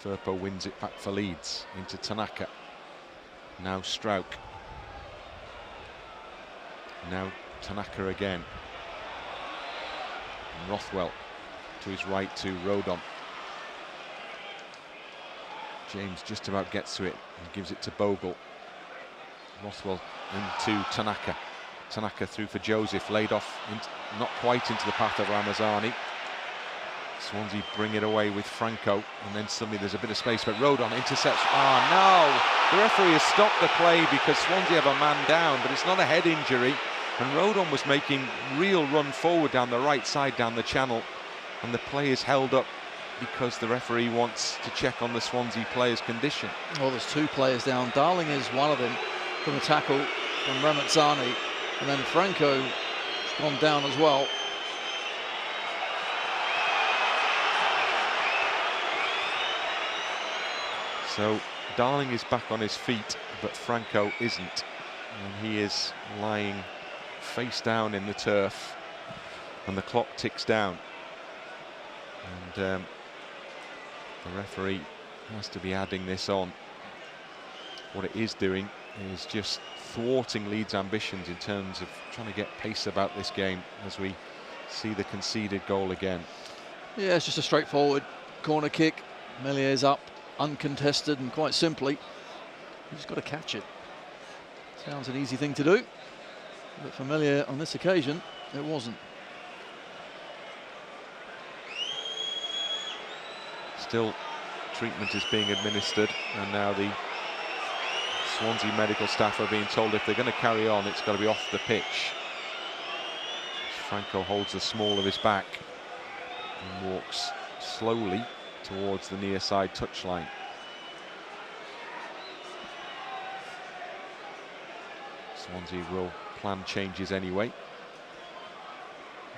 Firpo wins it back for Leeds into Tanaka. Now Struijk. Now Tanaka again. And Rothwell to his right to Rodon. James just about gets to it and gives it to Bogle. Rothwell into Tanaka. Tanaka through for Joseph, laid off, not quite into the path of Ramazani. Swansea bring it away with Franco, and then suddenly there's a bit of space, but Rodon intercepts. Oh no! The referee has stopped the play because Swansea have a man down, but it's not a head injury. And Rodon was making real run forward down the right side, down the channel, and the play is held up because the referee wants to check on the Swansea player's condition. Well, there's two players down. Darling is one of them from a tackle from Ramazani, and then Franco has gone down as well. So Darling is back on his feet, but Franco isn't. And he is lying face down in the turf, and the clock ticks down. And the referee has to be adding this on. What it is doing is just thwarting Leeds' ambitions in terms of trying to get pace about this game as we see the conceded goal again. Yeah, it's just a straightforward corner kick. Meslier's up, uncontested, and quite simply, he's just got to catch it. Sounds an easy thing to do, but for Meslier on this occasion, it wasn't. Still, treatment is being administered, and now the Swansea medical staff are being told if they're going to carry on, it's got to be off the pitch. Franco holds the small of his back and walks slowly towards the near side touchline. Swansea will plan changes anyway.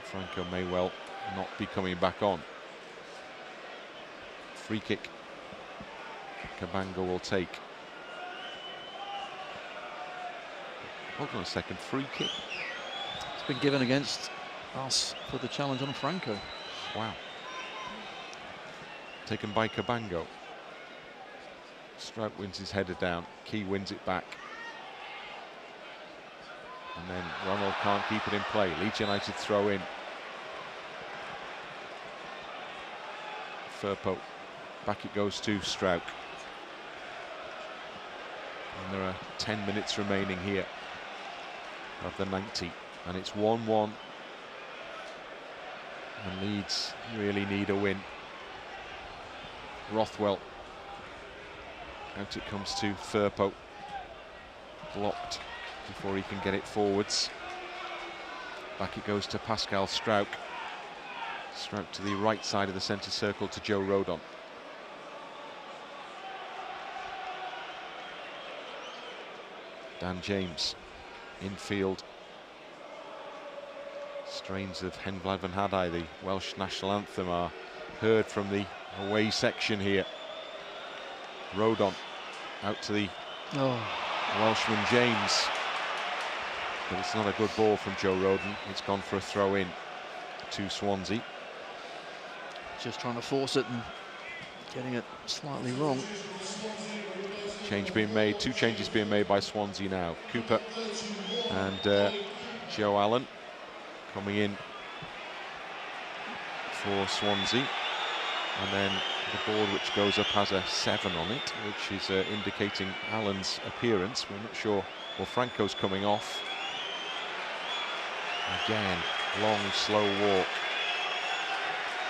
Franco may well not be coming back on. Free kick. Cabango will take. Hold on a second, free kick. It's been given against us for the challenge on Franco. Wow. Taken by Cabango. Struijk wins his header down. Key wins it back. And then Ronald can't keep it in play. Leeds United throw in. Firpo. Back it goes to Struijk. And there are 10 minutes remaining here of the 90. And it's 1-1. And Leeds really need a win. Rothwell. Out it comes to Firpo. Blocked before he can get it forwards. Back it goes to Pascal Struijk. Struijk to the right side of the centre circle to Joe Rodon. Dan James infield. Strains of Hen Vlad van Hadai, the Welsh national anthem, are heard from the away section here. Rodon out to the Welshman James. But it's not a good ball from Joe Rodon. It's gone for a throw in to Swansea. Just trying to force it and getting it slightly wrong. Change being made, two changes being made by Swansea now. Cooper and Joe Allen coming in for Swansea. And then the board which goes up has a 7 on it, which is indicating Allen's appearance. We're not sure. Well, Franco's coming off. Again, long, slow walk.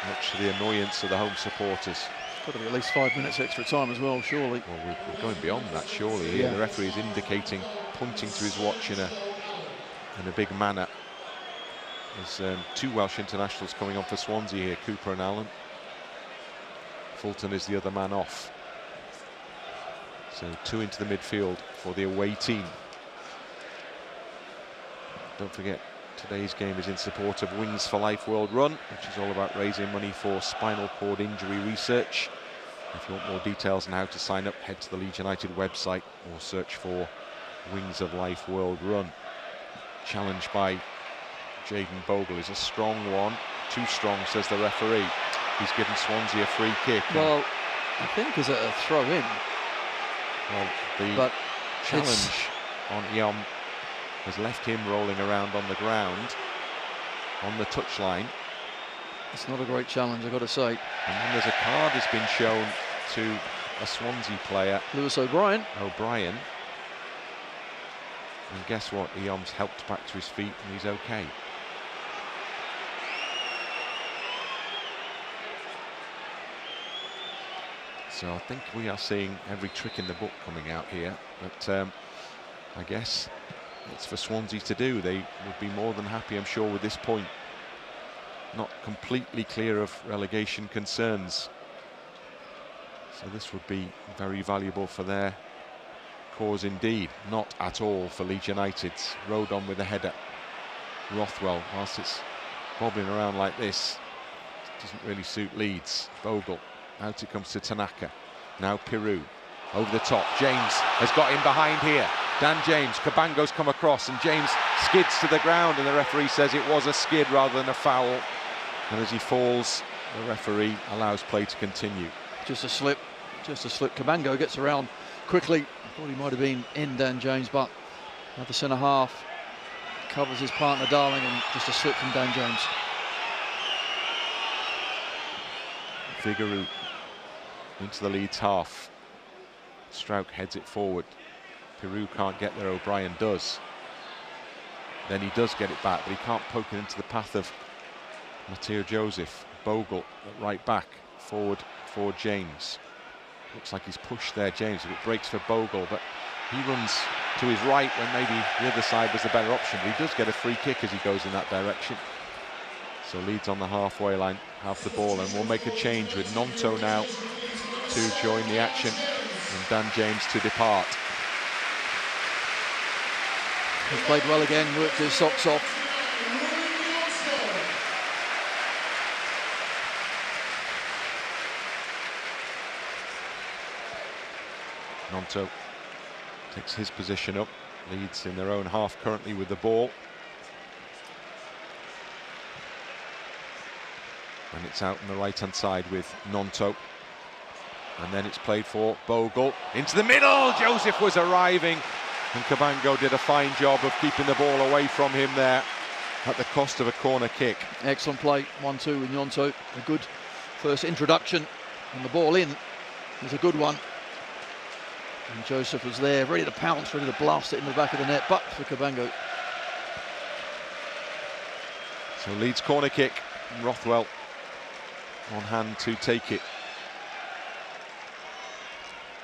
Much to the annoyance of the home supporters. Got to be at least 5 minutes extra time as well, surely. Well, we're going beyond that, surely. Yeah. The referee is indicating, pointing to his watch in a big manner. There's two Welsh internationals coming on for Swansea here, Cooper and Allen. Fulton is the other man off. So 2 into the midfield for the away team. Don't forget, today's game is in support of Wings for Life World Run, which is all about raising money for spinal cord injury research. If you want more details on how to sign up, head to the Leeds United website or search for Wings of Life World Run. Challenge by Jaden Bogle is a strong one. Too strong, says the referee. He's given Swansea a free kick. Well, I think is it a throw in? Well, the challenge on Iom has left him rolling around on the ground on the touchline. It's not a great challenge, I've got to say. And then there's a card has been shown to a Swansea player, Lewis O'Brien. And guess what? Iom's helped back to his feet and he's okay. So I think we are seeing every trick in the book coming out here, but I guess it's for Swansea to do. They would be more than happy, I'm sure, with this point. Not completely clear of relegation concerns. So this would be very valuable for their cause indeed. Not at all for Leeds United. Rodon with a header. Rothwell, whilst it's bobbling around like this, doesn't really suit Leeds. Bogle. Out it comes to Tanaka. Now Piroe. Over the top. James has got in behind here. Dan James, Cabango's come across and James skids to the ground and the referee says it was a skid rather than a foul. And as he falls, the referee allows play to continue. Just a slip, just a slip. Cabango gets around quickly. Thought he might have been in Dan James, but another centre half covers his partner Darling, and just a slip from Dan James. Vigouroux into the Leeds half. Struijk heads it forward. Piroe can't get there, O'Brien does. Then he does get it back, but he can't poke it into the path of Matteo Joseph. Bogle at right back, forward for James. Looks like he's pushed there, James, but it breaks for Bogle, but he runs to his right when maybe the other side was the better option. But he does get a free kick as he goes in that direction. So Leeds on the halfway line have the ball, and we'll make a change with Gnonto now to join the action and Dan James to depart. He's played well again, worked his socks off. Gnonto takes his position up. Leeds in their own half currently with the ball. And it's out on the right-hand side with Gnonto. And then it's played for Bogle. Into the middle! Joseph was arriving. And Cabango did a fine job of keeping the ball away from him there at the cost of a corner kick. Excellent play, 1-2 with Gnonto. A good first introduction. And the ball in is a good one. And Joseph was there, ready to pounce, ready to blast it in the back of the net, but for Cabango. So Leeds corner kick, Rothwell on hand to take it.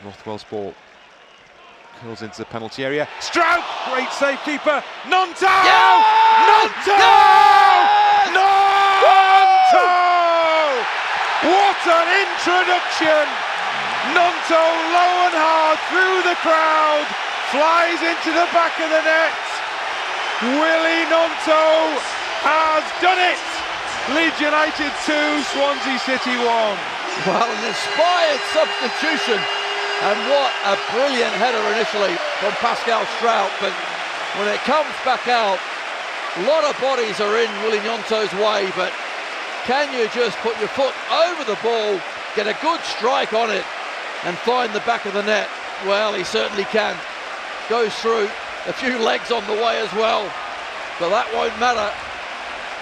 Rothwell's ball curls into the penalty area. Struijk, great save keeper. Gnonto! Yeah! Gnonto! Yes! Gnonto! What an introduction! Gnonto low and hard through the crowd, flies into the back of the net. Willie Gnonto has done it! Leeds United 2, Swansea City 1. Well, an inspired substitution, and what a brilliant header initially from Pascal Struijk, but when it comes back out, a lot of bodies are in Willie Gnonto's way, but can you just put your foot over the ball, get a good strike on it, and find the back of the net? Well, he certainly can. Goes through, a few legs on the way as well, but that won't matter.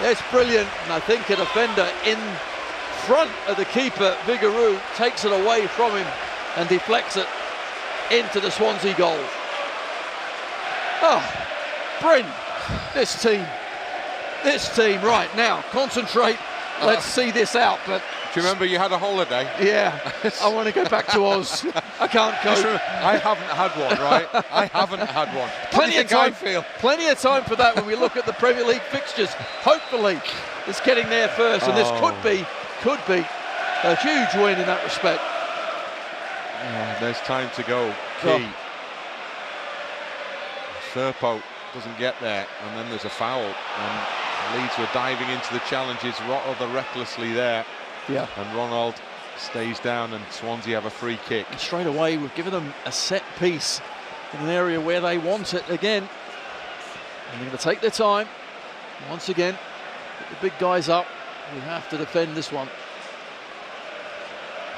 It's brilliant, and I think a defender in front of the keeper, Vigouroux, takes it away from him and deflects it into the Swansea goal. Oh, Bryn, this team, right now, concentrate, let's see this out. But do you remember you had a holiday? Yeah, I want to go back to Oz. I can't cope. I haven't had one, right? I haven't had one. Plenty of time for that when we look at the Premier League fixtures. Hopefully, it's getting there first, and this could be a huge win in that respect. There's time to go. Key. Firpo doesn't get there, and then there's a foul, and Leeds were diving into the challenges rather recklessly there. Yeah. And Ronald stays down, and Swansea have a free kick. And straight away, we've given them a set piece in an area where they want it again. And they're going to take their time. Once again, get the big guys up. We have to defend this one.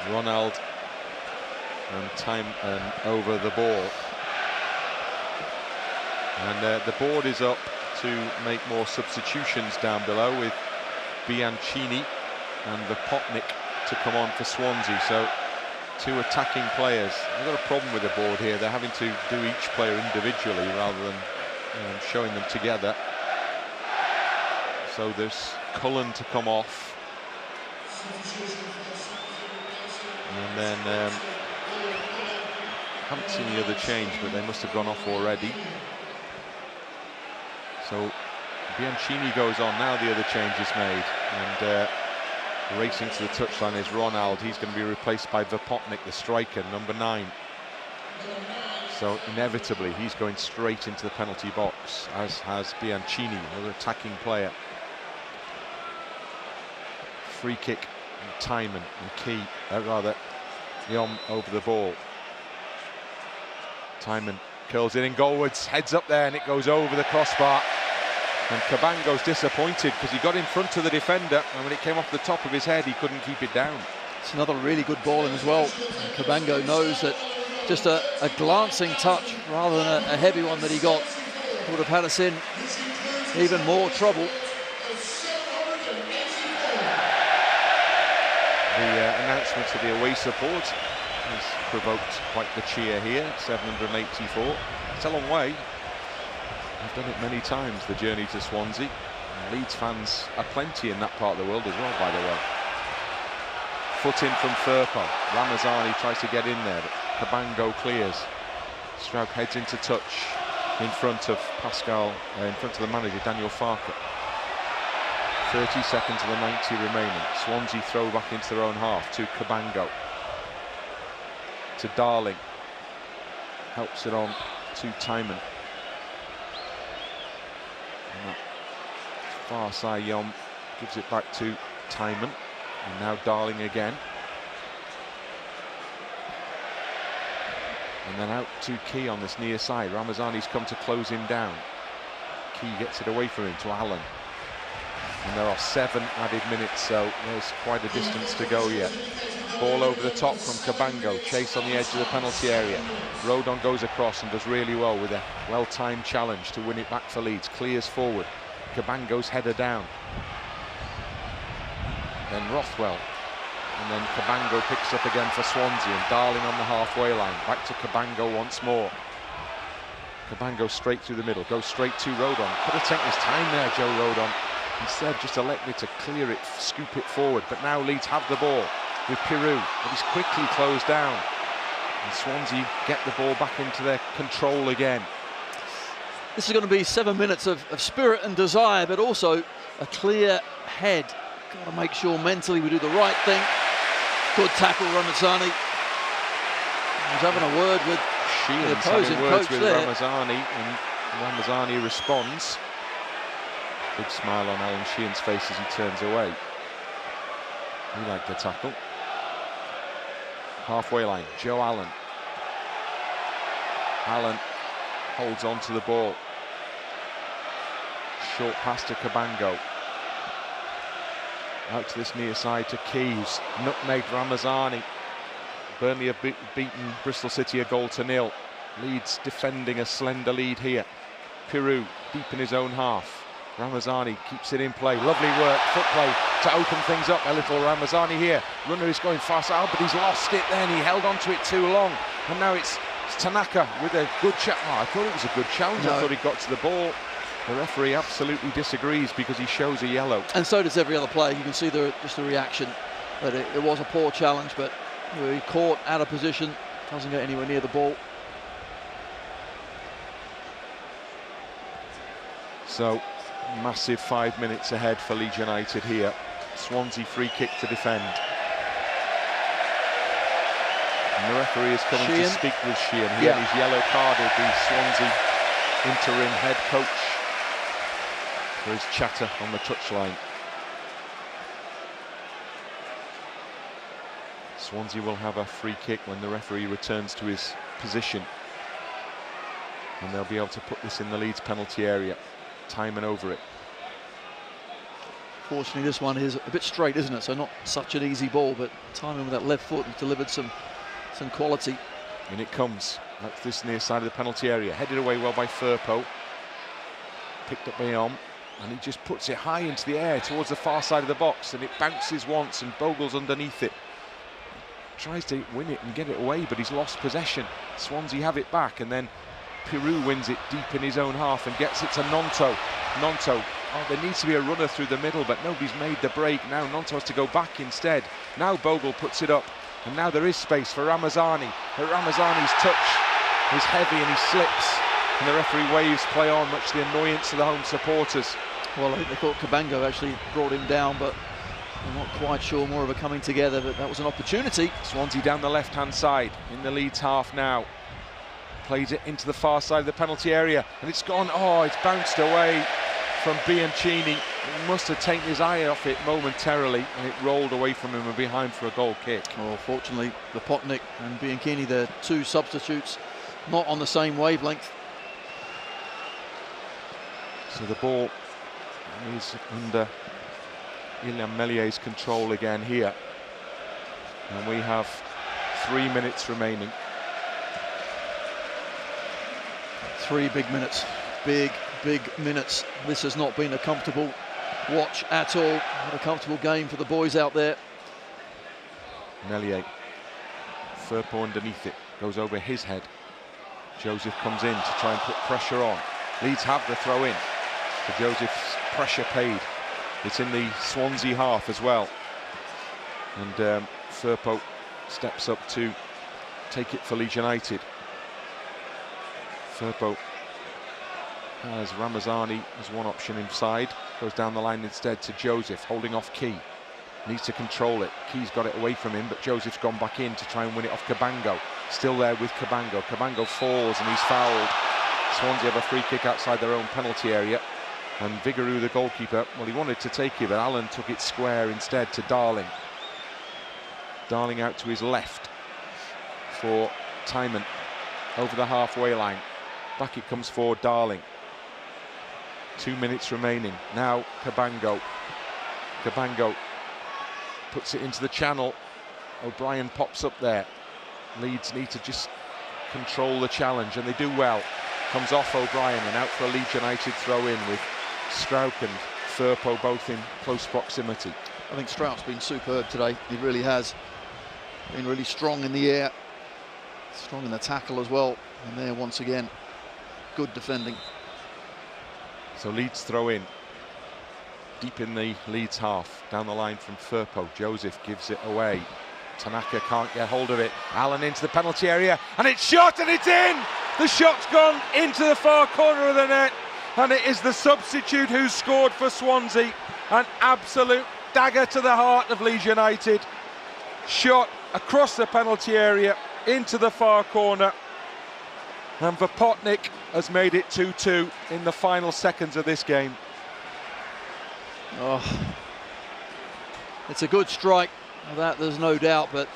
Ronald and Tymon over the ball. And the board is up to make more substitutions down below, with Bianchini and Vipotnik to come on for Swansea. So 2 attacking players. I've got a problem with the board here. They're having to do each player individually rather than showing them together. So there's Cullen to come off. And then haven't seen the other change, but they must have gone off already. So Bianchini goes on. Now the other change is made. And racing to the touchline is Ronald. He's going to be replaced by Vipotnik, the striker, number 9. So inevitably he's going straight into the penalty box, as has Bianchini, another attacking player. Free kick, and Tymon and Yom over the ball. Tymon Curls it in goalwards, heads up there, and it goes over the crossbar. And Cabango's disappointed because he got in front of the defender, and when it came off the top of his head, he couldn't keep it down. It's another really good ball in as well. And Cabango knows that just a glancing touch rather than a heavy one that he got would have had us in even more trouble. The announcement of the away support has provoked quite the cheer here. 784. It's a long way. I've done it many times, the journey to Swansea. And Leeds fans are plenty in that part of the world as well, by the way. Foot in from Firpo. Ramazani tries to get in there, but Cabango clears. Struijk heads into touch in front of Pascal, in front of the manager, Daniel Farker. 30 seconds of the 90 remaining. Swansea throw back into their own half to Cabango. To Darling. Helps it on to Tymon. And that far side Yom gives it back to Tymon. And now Darling again. And then out to Key on this near side. Ramazani's come to close him down. Key gets it away from him to Allen. And there are 7 added minutes, so there's quite a distance to go yet. Ball over the top from Cabango. Chase on the edge of the penalty area. Rodon goes across and does really well with a well-timed challenge to win it back for Leeds. Clears forward. Cabango's header down. Then Rothwell. And then Cabango picks up again for Swansea, and Darling on the halfway line. Back to Cabango once more. Cabango straight through the middle, goes straight to Rodon. Could have taken his time there, Joe Rodon. Instead, just elected to clear it, scoop it forward. But now Leeds have the ball with Piroe, but he's quickly closed down. And Swansea get the ball back into their control again. This is going to be 7 minutes of spirit and desire, but also a clear head. Got to make sure mentally we do the right thing. Good tackle, Ramazani. He's having a word with the opposing coach there. Ramazani, and Ramazani responds. Big smile on Alan Sheehan's face as he turns away. He liked the tackle. Halfway line, Joe Allen. Allen holds on to the ball. Short pass to Cabango. Out to this near side to Keys. Nutmeg Ramazani. Burnley have beaten Bristol City 1-0. Leeds defending a slender lead here. Piroe deep in his own half. Ramazani keeps it in play. Lovely work, foot play to open things up a little. Ramazani here. Runner is going fast out, but he's lost it then. He held on to it too long. And now it's Tanaka with a good challenge. Oh, I thought it was a good challenge. No. I thought he got to the ball. The referee absolutely disagrees because he shows a yellow. And so does every other player. You can see just the reaction that it was a poor challenge, but he caught out of position, doesn't get anywhere near the ball. So, massive 5 minutes ahead for Leeds United here. Swansea free kick to defend. And the referee is coming to speak with Sheehan. He had his yellow carded the Swansea interim head coach for his chatter on the touchline. Swansea will have a free kick when the referee returns to his position. And they'll be able to put this in the Leeds penalty area. Tymon over it. Fortunately, this one is a bit straight, isn't it? So not such an easy ball, but Tymon with that left foot has delivered some quality. And it comes. That's this near side of the penalty area. Headed away well by Firpo. Picked up by Om. And he just puts it high into the air towards the far side of the box, and it bounces once, and Bogle's underneath it. Tries to win it and get it away, but he's lost possession. Swansea have it back, and then Piroe wins it deep in his own half and gets it to Gnonto. Gnonto, oh, there needs to be a runner through the middle, but nobody's made the break. Now Gnonto has to go back instead. Now Bogle puts it up, and now there is space for Ramazani. But Ramazani's touch is heavy and he slips, and the referee waves play on, much to the annoyance of the home supporters. Well, I think they thought Cabango actually brought him down, but I'm not quite sure, more of a coming together, but that was an opportunity. Swansea down the left-hand side in the Leeds half now. Plays it into the far side of the penalty area, and it's gone. Oh, it's bounced away from Bianchini. He must have taken his eye off it momentarily, and it rolled away from him and behind for a goal kick. Well, fortunately, Vipotnik and Bianchini, the two substitutes, not on the same wavelength. So the ball is under Melié's control again here. And we have 3 minutes remaining. 3 big minutes. Big minutes. This has not been a comfortable watch at all. Not a comfortable game for the boys out there. Meslier. Firpo underneath it. Goes over his head. Joseph comes in to try and put pressure on. Leeds have the throw in. For Joseph's pressure paid. It's in the Swansea half as well. And Firpo steps up to take it for Leeds United. Firpo has Ramazani as one option inside. Goes down the line instead to Joseph, holding off Key. Needs to control it. Key's got it away from him, but Joseph's gone back in to try and win it off Cabango. Still there with Cabango. Cabango falls and he's fouled. Swansea have a free kick outside their own penalty area. And Vigouroux, the goalkeeper, well, he wanted to take it, but Allen took it square instead to Darling. Darling out to his left for Tymon over the halfway line. Back it comes for Darling. 2 minutes remaining. Now Cabango. Cabango puts it into the channel. O'Brien pops up there. Leeds need to just control the challenge, and they do well. Comes off O'Brien and out for a Leeds United throw-in with Struijk and Firpo both in close proximity. I think Struijk's been superb today. He really has. Been really strong in the air. Strong in the tackle as well. And there once again, good defending. So Leeds throw in. Deep in the Leeds half. Down the line from Firpo. Joseph gives it away. Tanaka can't get hold of it. Allen into the penalty area. And it's shot and it's in! The shot's gone into the far corner of the net. And it is the substitute who's scored for Swansea. An absolute dagger to the heart of Leeds United. Shot across the penalty area into the far corner. And Vipotnik has made it 2-2 in the final seconds of this game. Oh, it's a good strike, that there's no doubt, but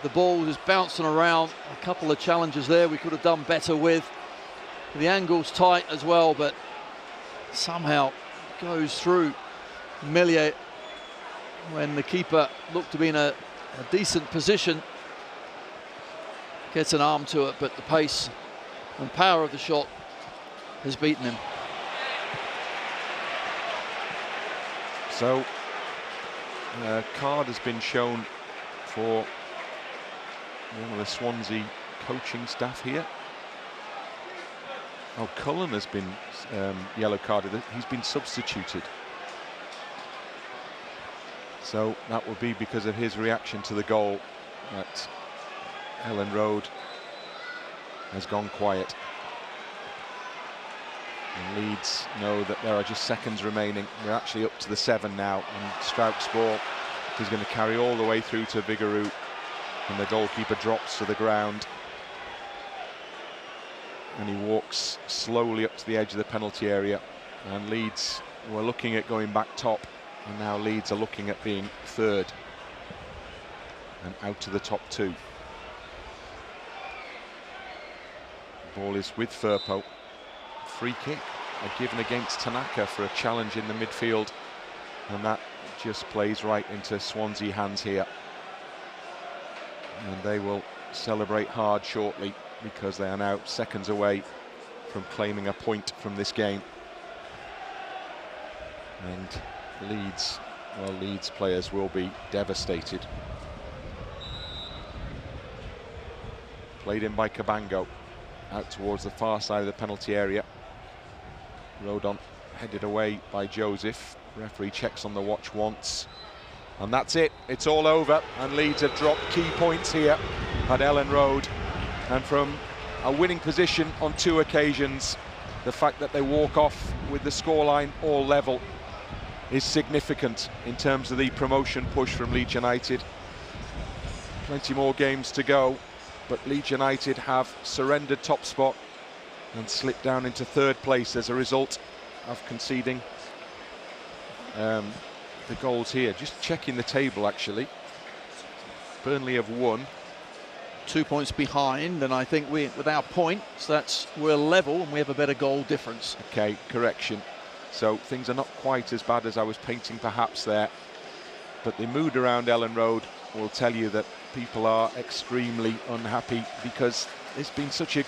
the ball is bouncing around. A couple of challenges there we could have done better with. The angle's tight as well, but somehow goes through Meslier when the keeper looked to be in a decent position. Gets an arm to it, but the pace and power of the shot has beaten him. So, a card has been shown for one of the Swansea coaching staff here. Oh, Cullen has been yellow carded. He's been substituted. So that would be because of his reaction to the goal that Ellen Road has gone quiet. And Leeds know that there are just seconds remaining. We're actually up to the 7 now, and Struijk's ball is going to carry all the way through to Vigouroux, and the goalkeeper drops to the ground. And he walks slowly up to the edge of the penalty area, and Leeds were looking at going back top, and now Leeds are looking at being third and out to the top 2. The ball is with Firpo. Free kick given against Tanaka for a challenge in the midfield, and that just plays right into Swansea hands here, and they will celebrate hard shortly because they are now seconds away from claiming a point from this game. And Leeds, well, Leeds players will be devastated. Played in by Cabango, out towards the far side of the penalty area. Rodon headed away by Joseph. Referee checks on the watch once, and that's it. It's all over, and Leeds have dropped key points here at Ellen Road. And from a winning position on 2 occasions, the fact that they walk off with the scoreline all level is significant in terms of the promotion push from Leeds United. Plenty more games to go, but Leeds United have surrendered top spot and slipped down into 3rd place as a result of conceding the goals here. Just checking the table, actually. Burnley have won, 2 points behind, and I think with our points, we're level and we have a better goal difference. Okay, correction. So things are not quite as bad as I was painting perhaps there, but the mood around Elland Road will tell you that people are extremely unhappy, because it's been such a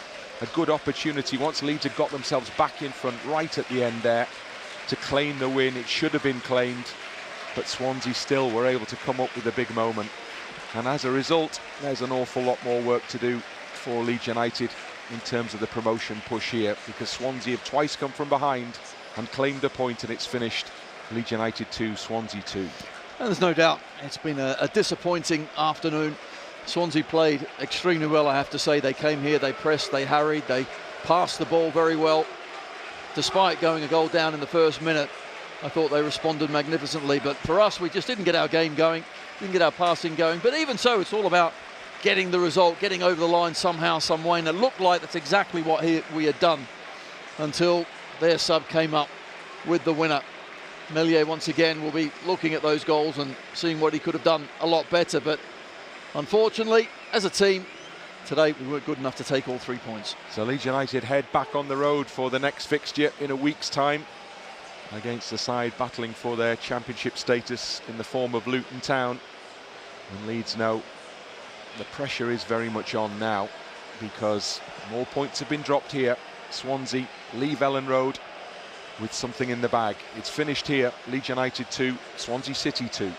good opportunity once Leeds had got themselves back in front right at the end there to claim the win. It should have been claimed, but Swansea still were able to come up with a big moment. And as a result, there's an awful lot more work to do for Leeds United in terms of the promotion push here, because Swansea have twice come from behind and claimed a point, and it's finished Leeds United 2, Swansea 2. And there's no doubt it's been a disappointing afternoon. Swansea played extremely well, I have to say. They came here, they pressed, they harried, they passed the ball very well. Despite going a goal down in the first minute, I thought they responded magnificently. But for us, we just didn't get our game going, didn't get our passing going. But even so, it's all about getting the result, getting over the line somehow, some way. And it looked like that's exactly what we had done until their sub came up with the winner. Meslier once again will be looking at those goals and seeing what he could have done a lot better. But unfortunately, as a team, today we weren't good enough to take all 3 points. So Leeds United head back on the road for the next fixture in a week's time against the side battling for their championship status in the form of Luton Town. And Leeds know the pressure is very much on now, because more points have been dropped here. Swansea leave Elland Road with something in the bag. It's finished here, Leeds United 2, Swansea City 2.